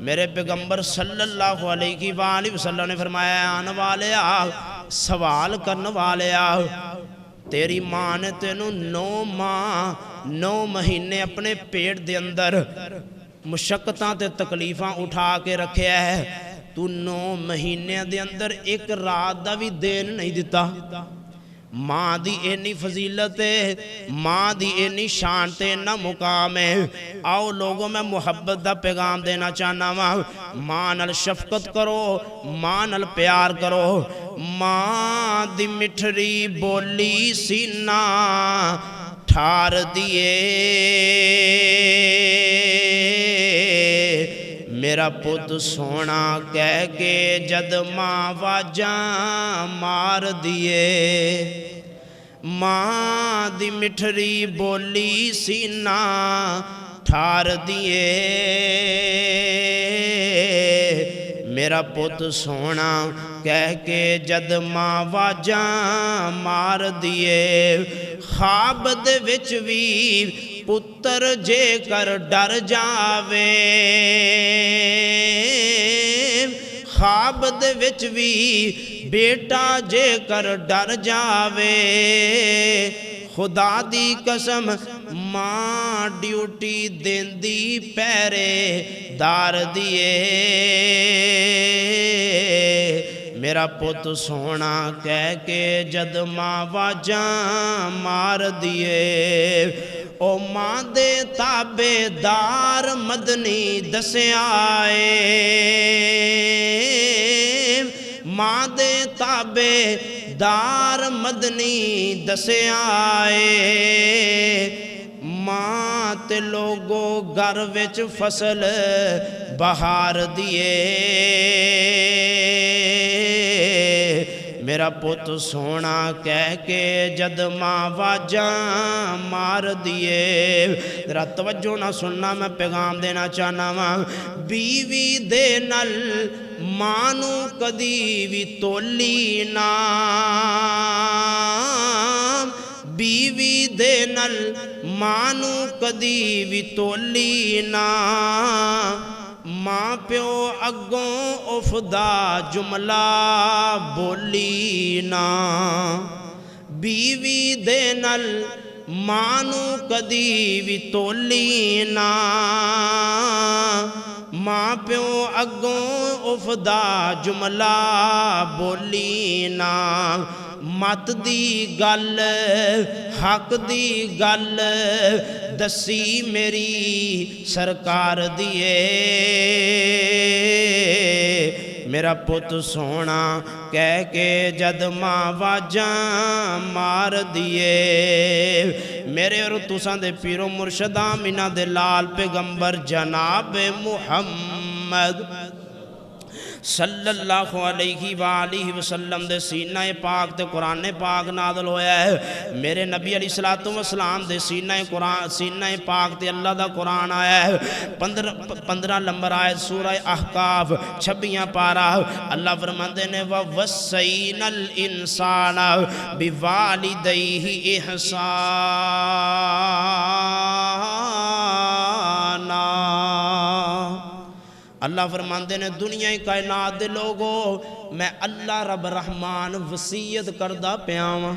میرے پیغمبر صلی اللہ علیہ وآلہ وسلم نے فرمایا آنے والے آ سوال کرنے والے آ، تیری ماں نے تینوں 9 ماہ 9 مہینے اپنے پیٹ دے اندر مشقتاں تے تکلیفاں اٹھا کے رکھے ہے، تو 9 مہینے دے اندر ایک رات دا بھی دین نہیں دیتا۔ ماں دی اینی فضیلت ہے، ماں دی اینی شان تے نہ مقام ہے۔ آؤ لوگوں میں محبت دا پیغام دینا چاہنا ہوں، ماں نال شفقت کرو، ماں نال پیار کرو۔ ماں دی مٹھری بولی سینہ ٹھار دیے، میرا پت سونا کہہ کے جد ماں واجاں مار دیے، ماں دی مٹھری بولی سینہ ٹھار دیے، میرا پت سونا کہہ کے جد ماں واجاں مار دیے، خواب دے وچ وی پتر جے کر ڈر جاوے، خواب دے وچ وی بیٹا جے کر ڈر جاوے، خدا دی قسم ماں ڈیوٹی دیندی پیرے دار دیے، میرا پت سونا کہہ کے جد ماں واجاں مار دیے، او ماں دے تابے دار مدنی دسے آئے، ماں دے تابے دار مدنی دسیا اے ماں تے لوگو گھر وچ فصل بہار دیے میرا پت سونا کہہ کے جد ماں واجاں مار دیے ذرا توجہ نہ سننا میں پیغام دینا چاہنا ماں بیوی دے نل مانو کدی بھی تولی نا بیوی دے نل مانو کدی بھی تولی نا ماں پیو اگوں افدا جملہ بولی نا بیوی دے نل مانو کدی بھی تولی نا ماں پیو اگوں افدا جملہ بولی نا مت دی گل حق دی گل دسی میری سرکار دیے میرا پت سونا کہہ کے جد ماں واجاں مار دیے میرے اور تساں دے پیرو مرشداں مینا دے لال پیغمبر جناب محمد صلی اللہ علیہ وآلہ وسلم دے سینہ پاک تے قرآن پاک نازل ہویا ہے میرے نبی علیہ السلام دے سینہ پاک تے اللہ دا قرآن آیا ہے 15 نمبر آیت سورہ احقاف 26 پارہ اللہ فرماندے نے وَوَصَّيْنَا الْإِنسَانَ بِوَالِدَيْهِ إِحْسَانًا اللہ فرماندے نے دنیا کائنات دے لوگو میں اللہ رب رحمان وصیت کردہ پیاواں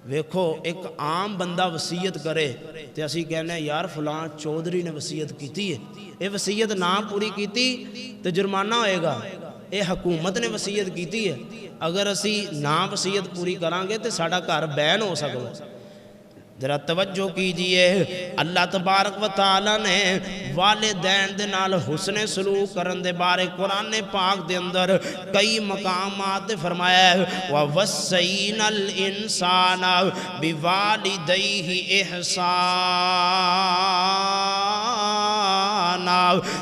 ویکھو ایک عام بندہ وصیت کرے تے اسی کہنے یار فلان چودھری نے وصیت کیتی ہے اے وصیت نہ پوری کیتی تے جرمانہ ہوئے گا اے حکومت نے وصیت کیتی ہے اگر اسی نہ وصیت پوری کرانگے تے ساڑا گھر بین ہو سکو ذرا توجہ کیجئے اللہ تبارک و تعالیٰ نے والدین دے نال حسن سلوک کرن دے بارے قرآن پاک دے اندر کئی مقامات فرمایا ہے وَوَصَّيْنَا الْإِنسَانَ بِوَالِدَيْهِ إِحْسَانًا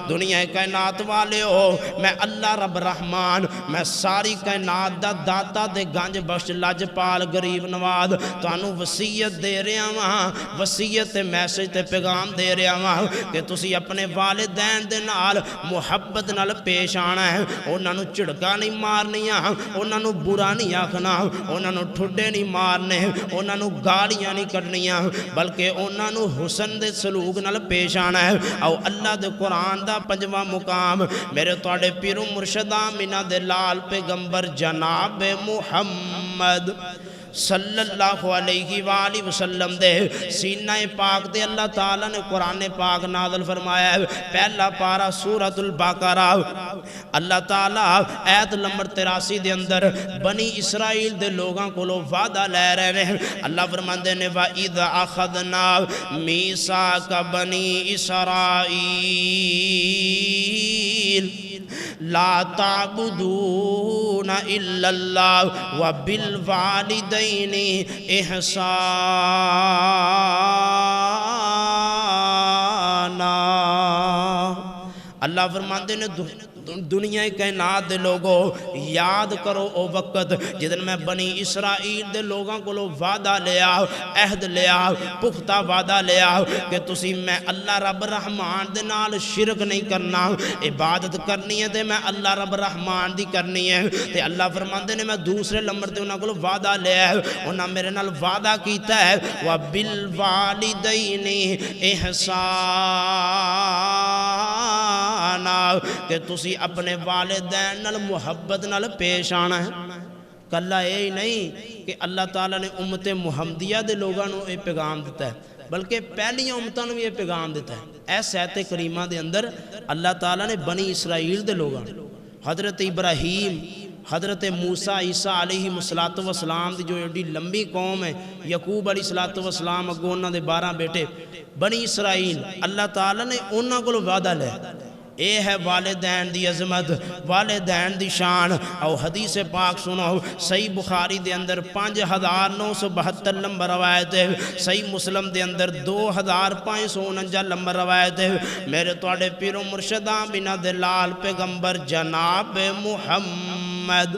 دنیا کائنات والے ہو میں اللہ رب رحمان میں ساری کائنات دا داتا دے گنج بخش لاجپال غریب نواز تو انو وصیت دے رہے ہیں وصیت میسج تے پیغام دے رہا ہوں کہ تسی اپنے والدین دے نال محبت نال پیش آنا ہے انہاں نو چڑکا نہیں مارنیاں انہاں نو برا نہیں آکھنا انہاں نو ٹھڈے نہیں مارنے انہاں نو گالیاں نہیں کرنیاں بلکہ انہاں نو حسن دے سلوک نال پیش آنا ہے او اللہ دے قرآن دا 5واں مقام میرے تواڈے پیرو مرشداں مینا دے لال پیغمبر جناب محمد صلی اللہ علیہ وآلہ وسلم دے سینہ پاک دے اللہ تعالیٰ نے قرآن پاک نازل فرمایا ہے پہلا پارہ سورۃ البقرہ اللہ تعالیٰ آیت نمبر 83 دے اندر بنی اسرائیل دے لوگاں کو لو وعدہ لے رہے ہیں اللہ فرماندے نے وَإِذَ أَخَذْنَا مِيثَاقَ بَنِي إِسْرَائِيلَ لا تعبدون الا اللہ وبالوالدین احسانا اللہ فرماندے نے دنیا کائنات دے لوگوں یاد کرو او وقت جدن میں بنی اسرائیل دے لوگاں کو لو وعدہ لیا عہد لیا پختہ وعدہ لیا کہ تسی میں اللہ رب رحمان دے نال شرک نہیں کرنا عبادت کرنی ہے تے میں اللہ رب رحمان دی کرنی ہے تے اللہ فرماندے نے میں دوسرے نمبر تے انہاں کو لو وعدہ لیا ہے انہاں میرے نال وعدہ کیتا ہے وَبِالْوَالِدَيْنِ احسانا کہ تسی اپنے والدین نال محبت نال پیش آنا ہے کلہ یہ نہیں کہ اللہ تعالیٰ نے امت محمدیہ دے لوگاں نو یہ پیغام دیتا ہے بلکہ پہلی امتوں نے بھی یہ پیغام دیتا ہے اے سیت کریمہ دے اندر اللہ تعالیٰ نے بنی اسرائیل دے لوگاں حضرت ابراہیم حضرت موسیٰ عیسیٰ علیہ السلام دی جو ایڈی لمبی قوم ہے یعقوب علیہ السلام اگو انہاں دے 12 بیٹے بنی اسرائیل اللہ تعالیٰ نے انہاں کو وعدہ لے اے ہے والدین دی عظمت، والدین دی شان۔ او حدیث پاک سنو، صحیح بخاری دے اندر 5972 نمبر روایت ہے، صحیح مسلم دے اندر 2549 نمبر روایت ہے۔ میرے توڑے پیر و مرشداں بنا دلال پیغمبر جناب محمد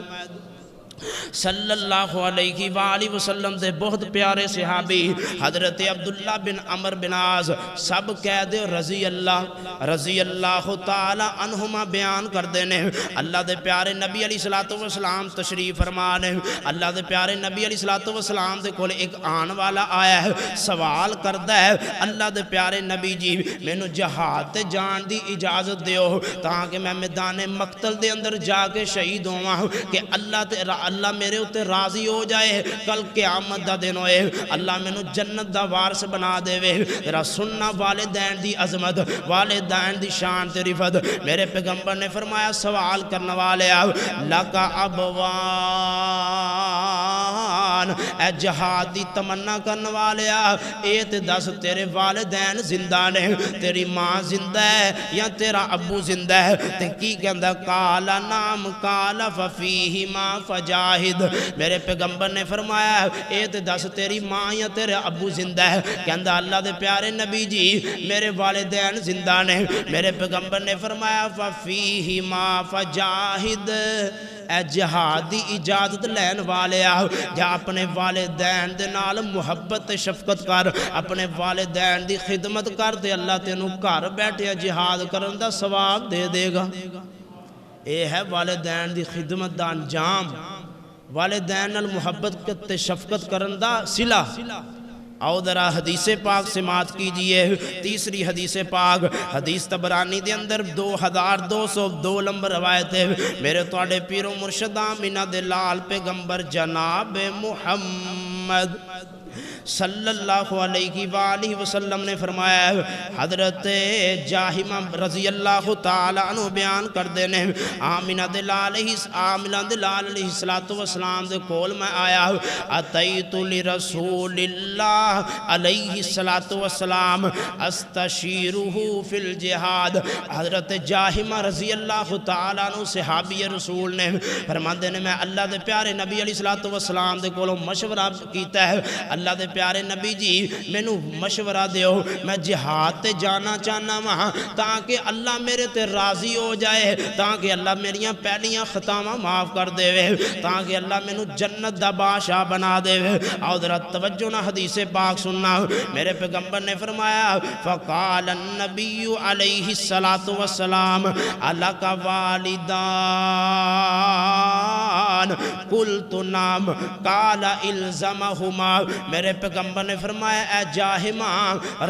صلی اللہ علیہ وآلہ وسلم دے بہت پیارے صحابی حضرت عبداللہ بن عمر بن عاص سب قید رضی اللہ تعالی عنہما بیان کر دینے۔ اللہ دے پیارے نبی علیہ السلام تشریف فرمانے، اللہ دے پیارے نبی علیہ السلام دے کول ایک آن والا آیا ہے، سوال کردا ہے، اللہ دے پیارے نبی جی مینوں جہاد تے جان دی اجازت دیو تاکہ میں میدان مقتل دے اندر جا کے شہید ہواں کہ اللہ میرے اتے راضی ہو جائے، کل قیامت دا دن ہوئے اللہ میں جنت دا وارث بنا دے وے۔ تیرا سننا والدین دی عظمت، والدین دی شان تے رفت۔ میرے پیغمبر نے فرمایا سوال کرنے والے آؤ، لکا ابوان، اے جہاد دی تمنا کرنے والے آؤ، اے تے دس تیرے والدین زندہ نے، تیری ماں زندہ ہے یا تیرا ابو زندہ ہے؟ تے کی کہندہ کالا نام کالا ففیہما فجاہد۔ میرے پیغمبر نے فرمایا اے تے دس تیری ماں یا تیرے ابو زندہ ہے؟ کہندہ اللہ دے پیارے نبی جی میرے والدین زندہ نے۔ میرے پیغمبر نے فرمایا ففیہما فجاہد، اے جہادی اجازت لین والے آؤ، جا اپنے والدین دے نال محبت شفقت کر، اپنے والدین دی خدمت کر، تے اللہ تینوں گھر بیٹھے جہاد کرن دا ثواب دے دے گا۔ اے ہے والدین دی خدمت دا انجام، والدین نال محبت تے شفقت کرن دا صلہ۔ آؤ ذرا حدیث پاک سماعت کیجئے، تیسری حدیث پاک حدیث طبرانی دے اندر 2202 نمبر روایت ہے۔ میرے توڑے پیر و مرشداں منہ دلال پیغمبر جناب محمد صلی اللہ علیہ وآلہ وسلم نے فرمایا، حضرت جاہمہ رضی اللہ تعالی عنہ بیان کر دینے، آمینہ دلال علیہ السلام دے کول میں آیا، اتیت لرسول اللہ علیہ السلام استشیرہ فی الجہاد۔ حضرت جاہمہ رضی اللہ تعالی عنہ صحابی رسول نے فرما دینے میں اللہ دے پیارے نبی علیہ السلام دے کولوں مشورہ کیتا ہے، اللہ دے پیارے نبی جی مینو مشورہ دیو، میں جہاد تے جانا چاہنا وہاں تاکہ اللہ میرے تے راضی ہو جائے، تاکہ اللہ میریاں پہلیاں خطاواں معاف کر دے وے، تاکہ اللہ مینو جنت دا بادشاہ بنا دے وے۔ آؤ ذرا توجہ نہ حدیث پاک سننا، میرے پیغمبر نے فرمایا فقال النبی علیہ السلام الک والدان قلت نام قال الزمہما۔ میرے پیغمبر نے فرمایا اے جاہمہ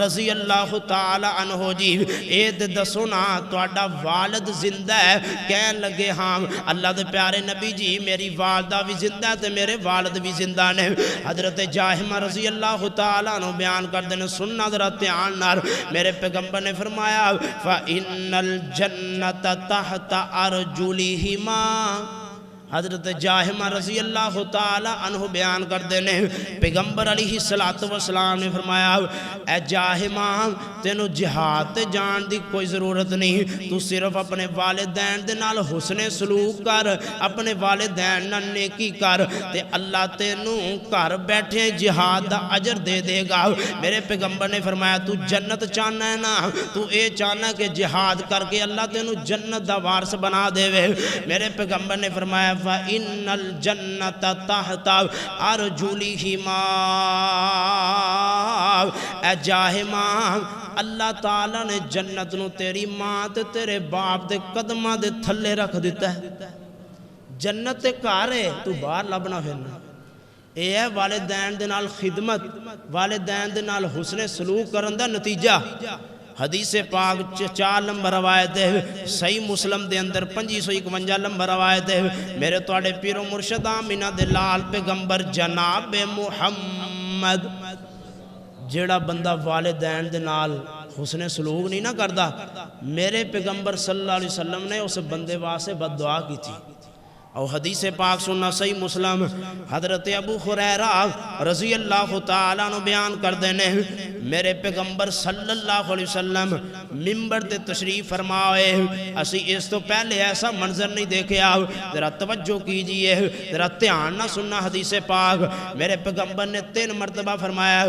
رضی اللہ تعالی عنہ جی اے دسو نا تہاڈا والد زندہ ہے؟ کہن لگے ہاں اللہ دے پیارے نبی جی میری والدہ بھی زندہ ہے تے میرے والد بھی زندہ نے۔ حضرت جاہمہ رضی اللہ تعالی عنہ بیان کر دینے، سننا ذرا دھیان نال، میرے پیغمبر نے فرمایا فَإِنَّ الْجَنَّةَ تَحْتَ أَرْجُلِهِمَا۔ حضرت جاہمہ رضی اللہ تعالی عنہ بیان کر دینے، پیغمبر علیہ السلام نے فرمایا اے جاہمہ تینوں جہاد تے جان دی کوئی ضرورت نہیں، تو صرف اپنے والدین دے نال حسن سلوک کر، اپنے والدین نال نیکی کر، تے اللہ تینوں گھر بیٹھے جہاد دا اجر دے دے گا۔ میرے پیغمبر نے فرمایا تو جنت چاہنا ہے نا، تو اے چاہنا کہ جہاد کر کے اللہ تینوں جنت دا وارث بنا دے وے۔ میرے پیغمبر نے فرمایا فَإِنَّ الْجَنَّةَ تَحْتَ أَرْجُلِهِمَا۔ اے جاہمہ اللہ تعالیٰ نے جنت نو تیری ماں تے تیرے باپ دے قدمہ دے تھلے رکھ دیتا ہے۔ جنت تے گھر ہے، تو باہر لبنا پھرنا۔ اے ہے والدین دے نال خدمت، والدین دے نال حسن سلوک کرن دا نتیجہ۔ حدیث پاک 4 نمبر روایت ہے، صحیح مسلم دے اندر 551 نمبر روایت ہے۔ میرے توڑے پیر و مرشداں منہ دلال پیغمبر جناب محمد، جیڑا بندہ والدین دے نال حسن سلوک نہیں نہ کردا، میرے پیغمبر صلی اللہ علیہ وسلم نے اس بندے واسطے بد دعا کی تھی۔ اور حدیث پاک سننا صحیح مسلم حضرت ابو ہریرہ رضی اللہ تعالیٰ عنہ بیان کر دینے میرے پیغمبر صلی اللہ علیہ وسلم ممبر تے تشریف فرمائے اسی اس تو پہلے ایسا منظر نہیں دیکھے آؤ ذرا توجہ کیجئے ذرا دھیان نہ سننا حدیث پاک میرے پیغمبر نے 3 مرتبہ فرمایا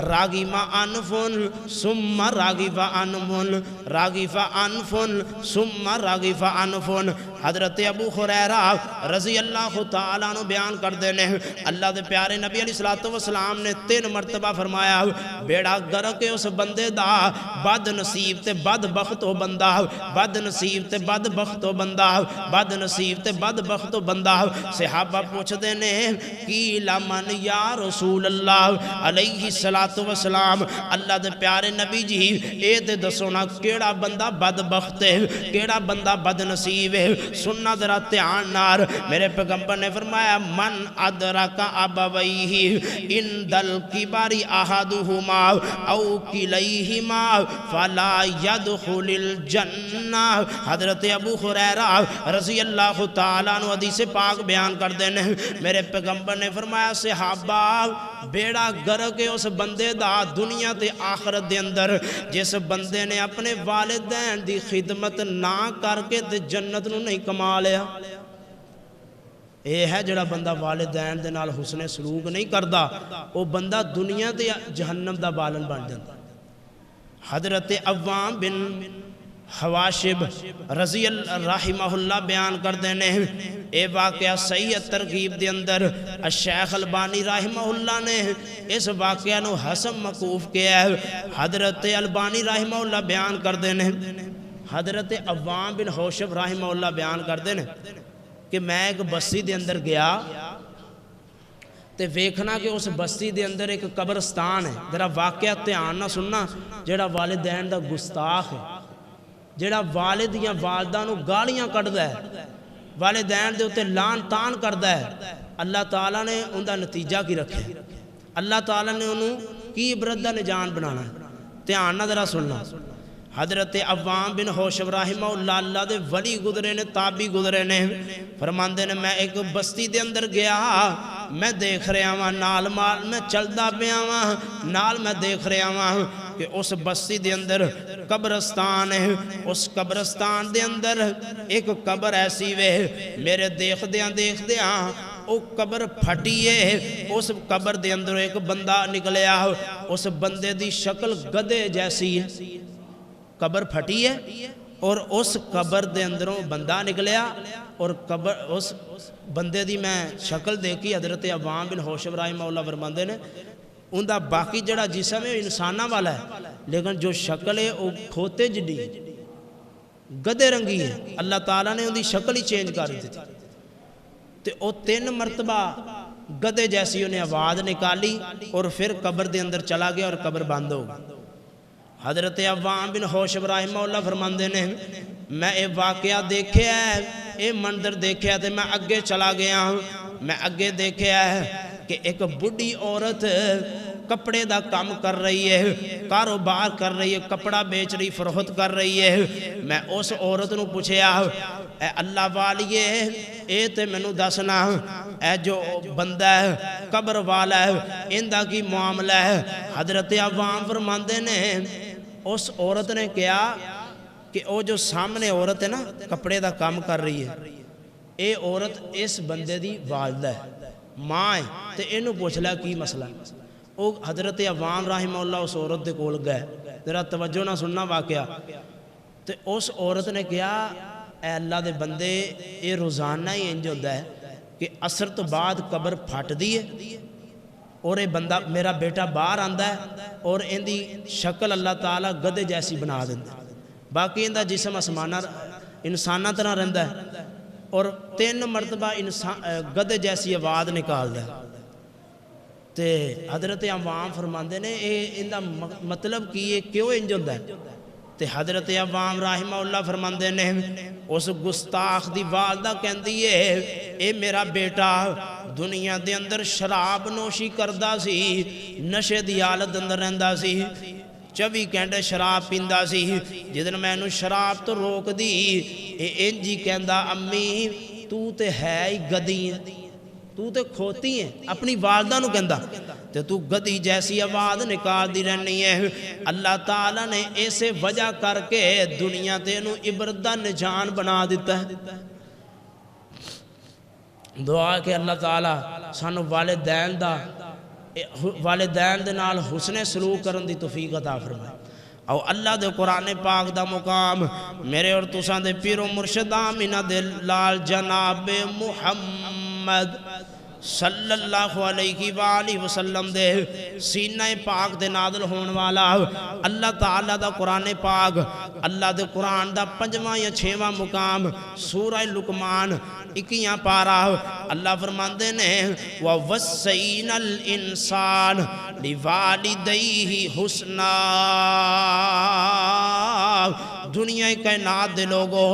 راغب انفن ثم راغب انفن راغب انفن ثم راغب انفن حضرت ابو ہریرہ رضی اللہ تعالیٰ عنہ بیان کر دینے اللہ دے پیارے نبی علیہ السلام نے 3 مرتبہ فرمایا بیڑا گرکے اس بندے دا بد نصیب تے بد بخت ہو بندہ بد نصیب تے بد بخت ہو بندہ بد نصیب تے بد بخت ہو بندہ صحابہ پوچھ دینے قیل من یا رسول اللہ علیہ السلام اللہ دے پیارے نبی جی اے دے دسونا کیڑا بندہ بد بخت ہے کیڑا بندہ بد نصیب ہے سننا ذرا دھیان نار میرے پیغمبر نے فرمایا من ادرک ابویہ عند الکبر احدہما او کلیہما فلا يدخل الجنہ حضرت ابو ہریرہ رضی اللہ تعالیٰ عنہ حدیث پاک بیان کر دینے میرے پیغمبر نے فرمایا صحابہ بیڑا گرک اس بندے دا دنیا تے آخرت دے اندر جس بندے نے اپنے والدین دی خدمت نہ کر کے تے جنت نو نہیں کما لیا اے ہے جڑا بندہ والدین دے نال حسن سلوک نہیں کردا وہ بندہ دنیا تے جہنم دا بالن بن جاندا حضرت عوام بن حواشب رضی اللہ رحمہ اللہ بیان کر دینے اے واقعہ صحیح ترغیب دے اندر الشیخ البانی رحمہ اللہ نے اس واقعہ نو حسن مقوف کیا ہے حضرت البانی رحمہ اللہ بیان کر دینے حضرت عوام بن حوشب رحمہ اللہ بیان کر دینے کہ میں ایک بستی دے اندر گیا تے ویکھنا کہ اس بستی دے اندر ایک قبرستان ہے ذرا واقعہ دھیان نہ سننا جڑا والدین دا گستاخ ہے جڑا والد یا والدہ نو گالیاں کٹدا ہے والدین دے اوتے لان تان کردا ہے اللہ تعالیٰ نے ان دا نتیجہ کی رکھے اللہ تعالیٰ نے انہوں کی عبرت دا نجان بنانا ہے دھیان نہ ذرا سننا حضرت عوام بن حوشب رحمہ اللہ دے ولی گزرے نے تابی گزرے نے فرماندے نے میں ایک بستی دے اندر گیا میں دیکھ رہا ہوں نال مال میں چلدا پیا ہوں نال میں دیکھ رہا ہوں کہ اس بستی دے اندر قبرستان ہے اس قبرستان دے اندر ایک قبر ایسی وے میرے دیکھ دیاں او قبر پھٹی ہے اس قبر دے اندر ایک بندہ نکلیا اس بندے دی شکل گدے جیسی ہے قبر پھٹی ہے اور اس قبر دے اندروں بندہ نکلیا اور قبر اس بندے دی میں شکل دیکھی حضرت عوام بن حوشب رحمہ اللہ فرماندے نے ان دا باقی جڑا جسم ہے انسانہ والا ہے لیکن جو شکل ہے وہ کھوتے جڑی گدے رنگی ہے اللہ تعالیٰ نے ان دی شکل ہی چینج کر دی تھی تے او 3 مرتبہ گدے جیسی انہیں آواز نکالی اور پھر قبر دے اندر چلا گیا اور قبر بند ہو گئی حضرت عوام بن حوشب رحمہ اللہ فرماندے نے میں اے واقعہ دیکھے ہے اے منظر دیکھے ہے تے میں اگے چلا گیا ہوں میں اگے دیکھے ہے کہ ایک بڑی عورت کپڑے دا کام کر رہی ہے کاروبار کر رہی ہے کپڑا بیچ رہی فروخت کر رہی ہے میں اس عورت نو پوچھیا اے اللہ والیے اے تے مینوں دسنا اے جو بندہ ہے قبر والا ہے ان دا کی معاملہ ہے حضرت عوام فرماندے نے اس عورت نے کہا کہ او جو سامنے عورت ہے نا کپڑے دا کام کر رہی ہے اے عورت اس بندے دی والدہ ہے ماں ہے تے اینو پوچھ لیا کی مسئلہ او حضرت عوام رحمہ اللہ اس عورت دے کول گئے ذرا توجہ نہ سننا واقعہ تے اس عورت نے کہا اے اللہ دے بندے اے روزانہ ہی انج ہوندا ہے کہ عصر تو بعد قبر پھٹ دی ہے اور اے بندہ میرا بیٹا باہر آندا ہے اور ان دی شکل اللہ تعالیٰ گدے جیسی بنا دیندا ہے باقی ان دا جسم انسانہ طرح رہندا ہے اور 3 مرتبہ گدے جیسی آواز نکالدا ہے تے حضرت عوام فرماندے نے اے ان دا مطلب کی ہے کیوں انج ہوندا ہے تے حضرت عوام رحمہ اللہ فرماندے نے اس گستاخ دی والدہ کہندی ہے اے میرا بیٹا دنیا دے اندر شراب نوشی کردا سی نشے دی حالت اندر رہندا سی 24 گھنٹے شراب پیندا سی جدن میں انہوں شراب تو روک دی اے انجی کہندا امی تو تے ہے ہی گدی ہے، تو تے کھوتی ہے، اپنی والدہ نو کہندا تے تو گدی جیسی آواز نکال دی رہنی ہے۔ اللہ تعالیٰ نے ایسے وجہ کر کے دنیا تے نو عبرت دا نشان بنا دیتا ہے۔ دعا کہ اللہ تعالیٰ سانو والدین دے نال حسن سلوک کرن دی توفیق عطا فرمائے۔ او اللہ دے قرآن پاک دا مقام میرے اور تساں دے پیر و مرشد آمینہ دے لال جناب محمد صلی اللہ علیہ وآلہ وسلم دے سینہ پاک دے نازل ہون والا اللہ تعالیٰ دا قرآن پاک، اللہ دے قرآن دا 5واں یا 6واں مقام سورہ لقمان 21 پارہ اللہ فرماندے نے وَوَسَّيْنَا الْإِنسَانَ لِوَالِدَيْهِ حُسْنًا۔ دنیا کائنات دے لوگوں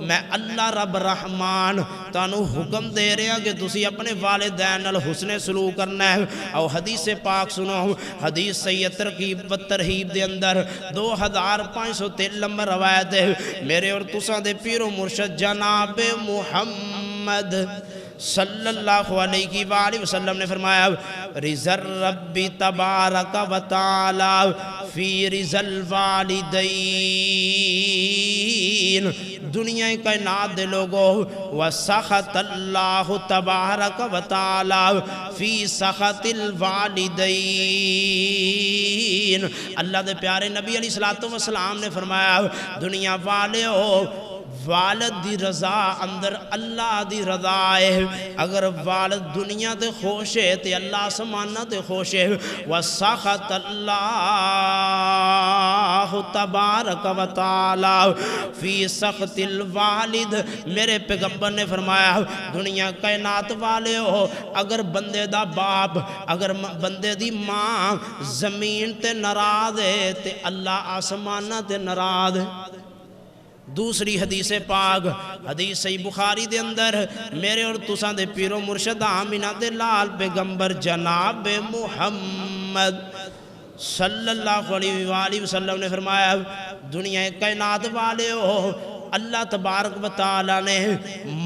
میں اللہ رب رحمان تانو حکم دے رہا کہ تسی اپنے والدین نال حسن سلوک کرنا ہے۔ او حدیث پاک سنو، حدیث سید ترغیب و ترہیب دے اندر 2503 نمبر روایت ہے۔ میرے اور تساں دے پیر و مرشد جناب محمد صلی اللہ علیہ وآلہ وسلم نے فرمایا رضا الرب تبارک و تعالی فی رضا الوالدین۔ دنیا کائنات دے لوگوں وسخط اللہ تبارک و تعالی فی سخط الوالدین۔ اللہ دے پیارے نبی علیہ السلام نے فرمایا دنیا والے ہو والد دی رضا اندر اللہ دی رضا ہے۔ اگر والد دنیا تے خوش ہے تے اللہ سمانہ تے خوش ہے۔ وَسَخَطَ اللَّهُ تَبَارَكَ وَتَعَالَى فِي سَخْطِ الْوَالِدِ۔ میرے پیغمبر نے فرمایا دنیا کائنات والے ہو اگر بندے دا باپ اگر بندے دی ماں زمین تے ناراض ہے تے اللہ آسمانہ تے ناراض ہے۔ دوسری حدیث پاک حدیث صحیح بخاری دے اندر میرے اور تساں دے پیر و مرشد آمینہ دے لال پیغمبر جناب محمد صلی اللہ علیہ وآلہ وسلم نے فرمایا دنیا کائنات والے ہو اللہ تبارک و تعالیٰ نے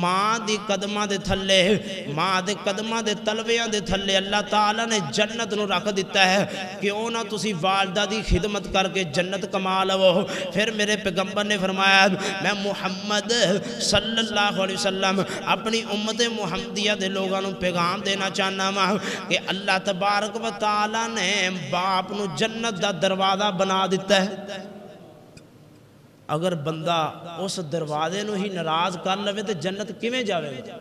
ماں دی قدمہ دے تھلے ماں دے قدمہ دے تلویاں دے تھلے اللہ تعالیٰ نے جنت نو رکھ دیتا ہے کہ اونا تسی والدہ دی خدمت کر کے جنت کما لو۔ پھر میرے پیغمبر نے فرمایا میں محمد صلی اللہ علیہ وسلم اپنی امت محمدیہ دے لوگاں نو پیغام دینا چاہنا ماں کہ اللہ تبارک و تعالیٰ نے باپ نو جنت دا دروازہ بنا دیتا ہے۔ اگر بندہ اس دروازے نو ہی ناراض کر لوے تو جنت کیویں جاوے گا؟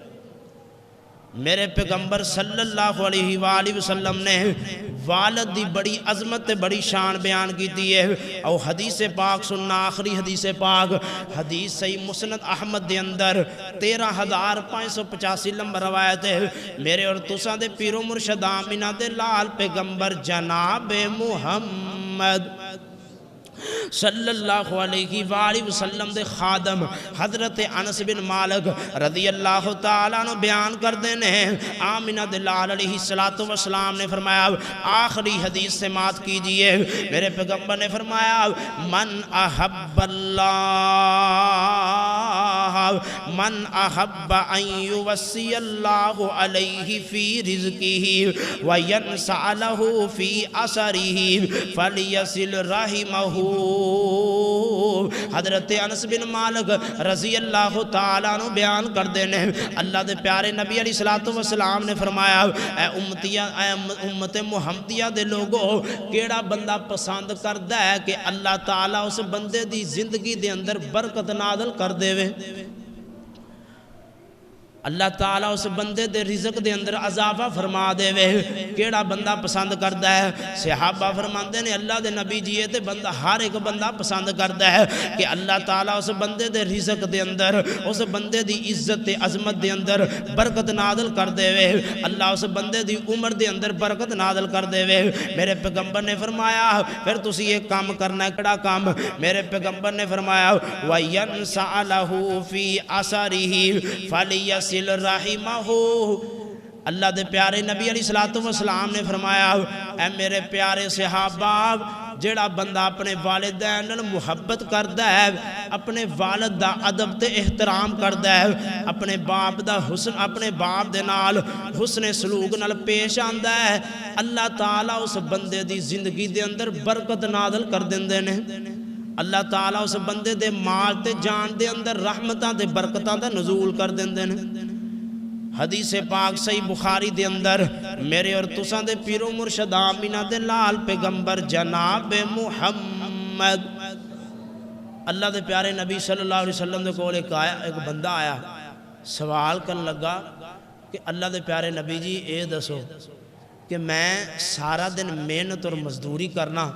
میرے پیغمبر صلی اللہ علیہ وآلہ وسلم نے والد دی بڑی عظمت بڑی شان بیان کی ہے۔ او حدیث پاک سننا آخری حدیث پاک حدیث صحیح مسند احمد دے اندر 13585 نمبر روایت ہے۔ میرے اور تساں دے پیر و مرشد آمینہ دے لال پیغمبر جناب محمد صلی اللہ علیہ وآلہ وسلم دے خادم حضرت انس بن مالک رضی اللہ تعالیٰ نے بیان کر دینے آمینہ دلال علیہ السلام نے فرمایا آخری حدیث سے مات کیجئے۔ میرے پیغمبر نے فرمایا من احب اللہ من احب ان یوسی اللہ علیہ فی رزقہ وینسع لہ فی اثرہ فلیصل رحمہ۔ حضرت انس بن مالک رضی اللہ تعالیٰ عنہ بیان کر دینے اللہ دے پیارے نبی علیہ السلام نے فرمایا اے امت محمدیہ دے لوگوں کیڑا بندہ پسند کردہ ہے کہ اللہ تعالیٰ اس بندے دی زندگی دے اندر برکت نازل کر دے وے، اللہ تعالیٰ اس بندے دے رزق دے اندر اضافہ فرما دے وے، کیڑا بندہ پسند کردہ ہے؟ صحابہ فرماندے نے اللہ دے نبی جیے تے بندہ ہر ایک بندہ پسند کردہ ہے کہ اللہ تعالیٰ اس بندے دے رزق دے اندر اس بندے دی عزت تے عظمت دے اندر برکت نازل کر دے وے، اللہ اس بندے دی عمر دے اندر برکت نازل کر دے وے۔ میرے پیغمبر نے فرمایا پھر تسی ایک کام کرنا ہے، کڑا کام؟ میرے پیغمبر نے فرمایا وَيَنْسَعَ لَهُ فِي أَثَرِهِ فَلِيَصِلْ رحمہ۔ اللہ دے پیارے نبی علیہ السلام نے فرمایا اے میرے پیارے صحابہ جیڑا بندہ اپنے والدین نال محبت کردا ہے اپنے والد دا ادب تے احترام کردا ہے اپنے باپ دا حسن اپنے باپ دے نال حسن سلوک نال پیش آندا ہے اللہ تعالیٰ اس بندے دی زندگی دے اندر برکت نازل کر دیندے نے اللہ تعالیٰ اس بندے دے مال تے جان دے اندر رحمتاں تے برکتاں دا نزول کر دیندے نے حدیث پاک صحیح بخاری دے اندر میرے اور تساں دے پیرو مرشد آمینہ دے لال پیغمبر جناب محمد اللہ دے پیارے نبی صلی اللہ علیہ وسلم دے کول ایک بندہ آیا سوال کرن لگا کہ اللہ دے پیارے نبی جی اے دسو کہ میں سارا دن محنت اور مزدوری کرنا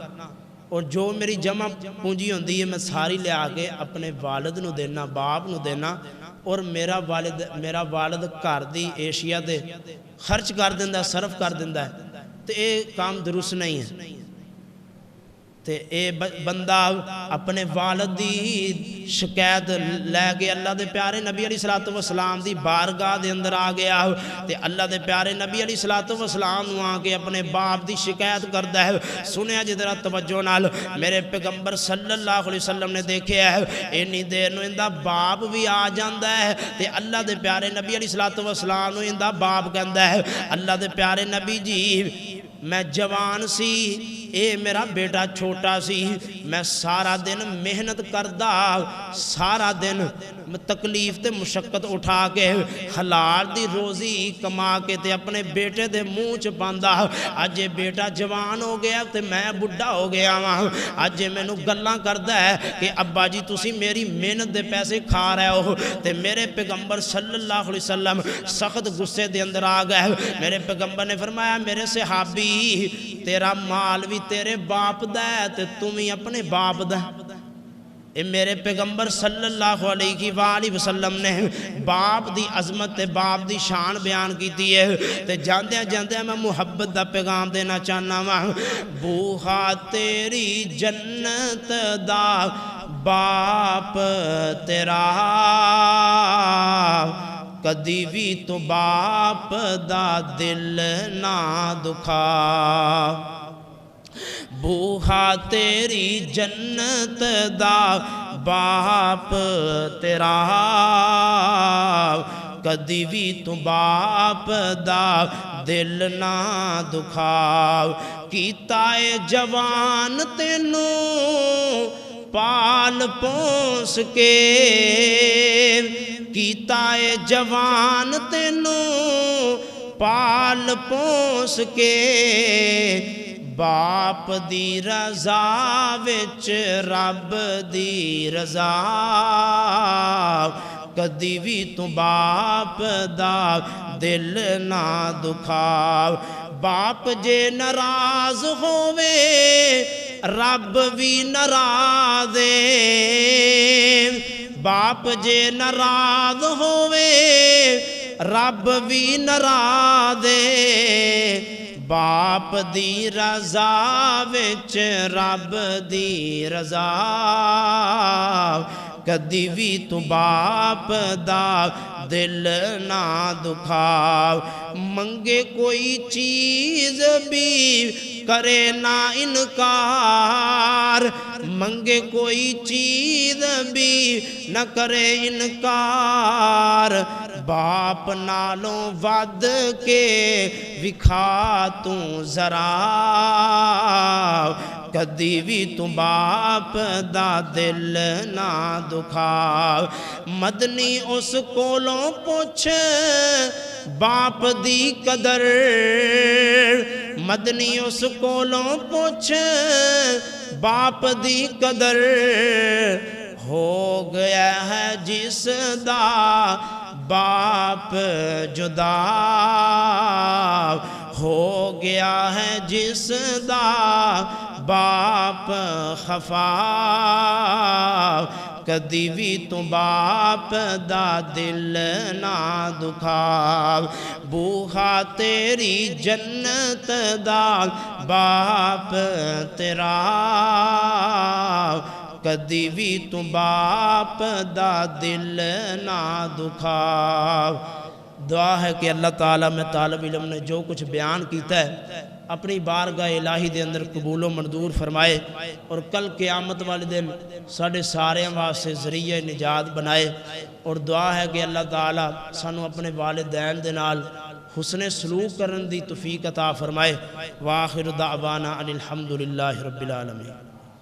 اور جو میری جمع پونجی ہوندی ہے میں ساری لے آگے اپنے والد نو دینا باپ نو دینا اور میرا والد گھر دی ایشیا دے خرچ کر دیندا صرف کر دیندا ہے تے اے کام درست نہیں ہے تے اے بندہ اپنے والد دی شکایت لے کے اللہ دے پیارے نبی علیہ السلام دی بارگاہ دے اندر آ گیا تے اللہ دے پیارے نبی علیہ السلام نو آ کے اپنے باپ دی شکایت کردا ہے سنیا جی ذرا توجہ نال میرے پیغمبر صلی اللہ علیہ وسلم نے دیکھیا ہے اینی دیر نو ایندا باپ بھی آ جاندا ہے تے اللہ دے پیارے نبی علیہ السلام نو ایندا باپ کہندا ہے اللہ دے پیارے نبی جی میں جوان سی اے میرا بیٹا چھوٹا سی میں سارا دن محنت کردا سارا دن تکلیف تے مشقت اٹھا کے حلال دی روزی کما کے تے اپنے بیٹے دے منہ چ پاندا اج یہ بیٹا جوان ہو گیا تے میں بڈھا ہو گیا ہاں اج مینوں گلاں کردا ہے کہ ابا جی تسی میری محنت دے پیسے کھا رہے ہو تے میرے پیغمبر صلی اللہ علیہ وسلم سخت غصے دے اندر آ گئے میرے پیغمبر نے فرمایا میرے صحابی تیرا مال بھی تیرے باپ دا ہے تے تم ہی اپنے باپ دا اے میرے پیغمبر صلی اللہ علیہ وآلہ وسلم نے باپ دی عظمت تے باپ دی شان بیان کیتی ہے تے جاندے میں محبت دا پیغام دینا چاہنا وا بوہا تیری جنت دا باپ تیرا کدی بھی تو باپ دا دل نہ دکھا بوہا تیری جنت دا باپ تیرا کدی بھی تو باپ دا دل نہ دکھا کیتا اے جوان تینوں پال پوس کے کیتا اے جوان تینوں پال پوس کے باپ دی رضا وچ رب دی رضا کدی بھی تو باپ دا دل نہ دکھا باپ جے ناراض ہووے رب بھی ناراض باپ جے ناراض ہووے رب بھی ناراض باپ دی رضا وچ رب دی رضا کدی بھی تو باپ دا دل نہ دکھا منگے کوئی چیز بھی کرے نہ انکار منگے کوئی چیز بھی نہ کرے انکار باپ نالوں ود کے وکھا تو ذرا کدی بھی تو باپ دا دل نہ دکھا مدنی اس کولوں پوچھ باپ دی قدر مدنی اس کولوں پوچھ باپ دی قدر ہو گیا ہے جس دا باپ جدا ہو گیا ہے جس دا باپ خفا کدی بھی تو باپ دا دل نہ دکھا بوہا تیری جنت دا باپ تیرا کدی بھی تو باپ دا دل نہ دکھا دعا ہے کہ اللہ تعالیٰ میں طالب علم نے جو کچھ بیان کیتا ہے اپنی بارگاہ الہی دے اندر قبول و منظور فرمائے، اور کل قیامت والے دن ساڑھے سارے واسطے ذریعہ نجات بنائے۔ اور دعا ہے کہ اللہ تعالیٰ سانو اپنے والدین دے نال حسن سلوک کرن دی توفیق عطا فرمائے۔ وآخر دعوانا ان الحمدللہ رب العالمین۔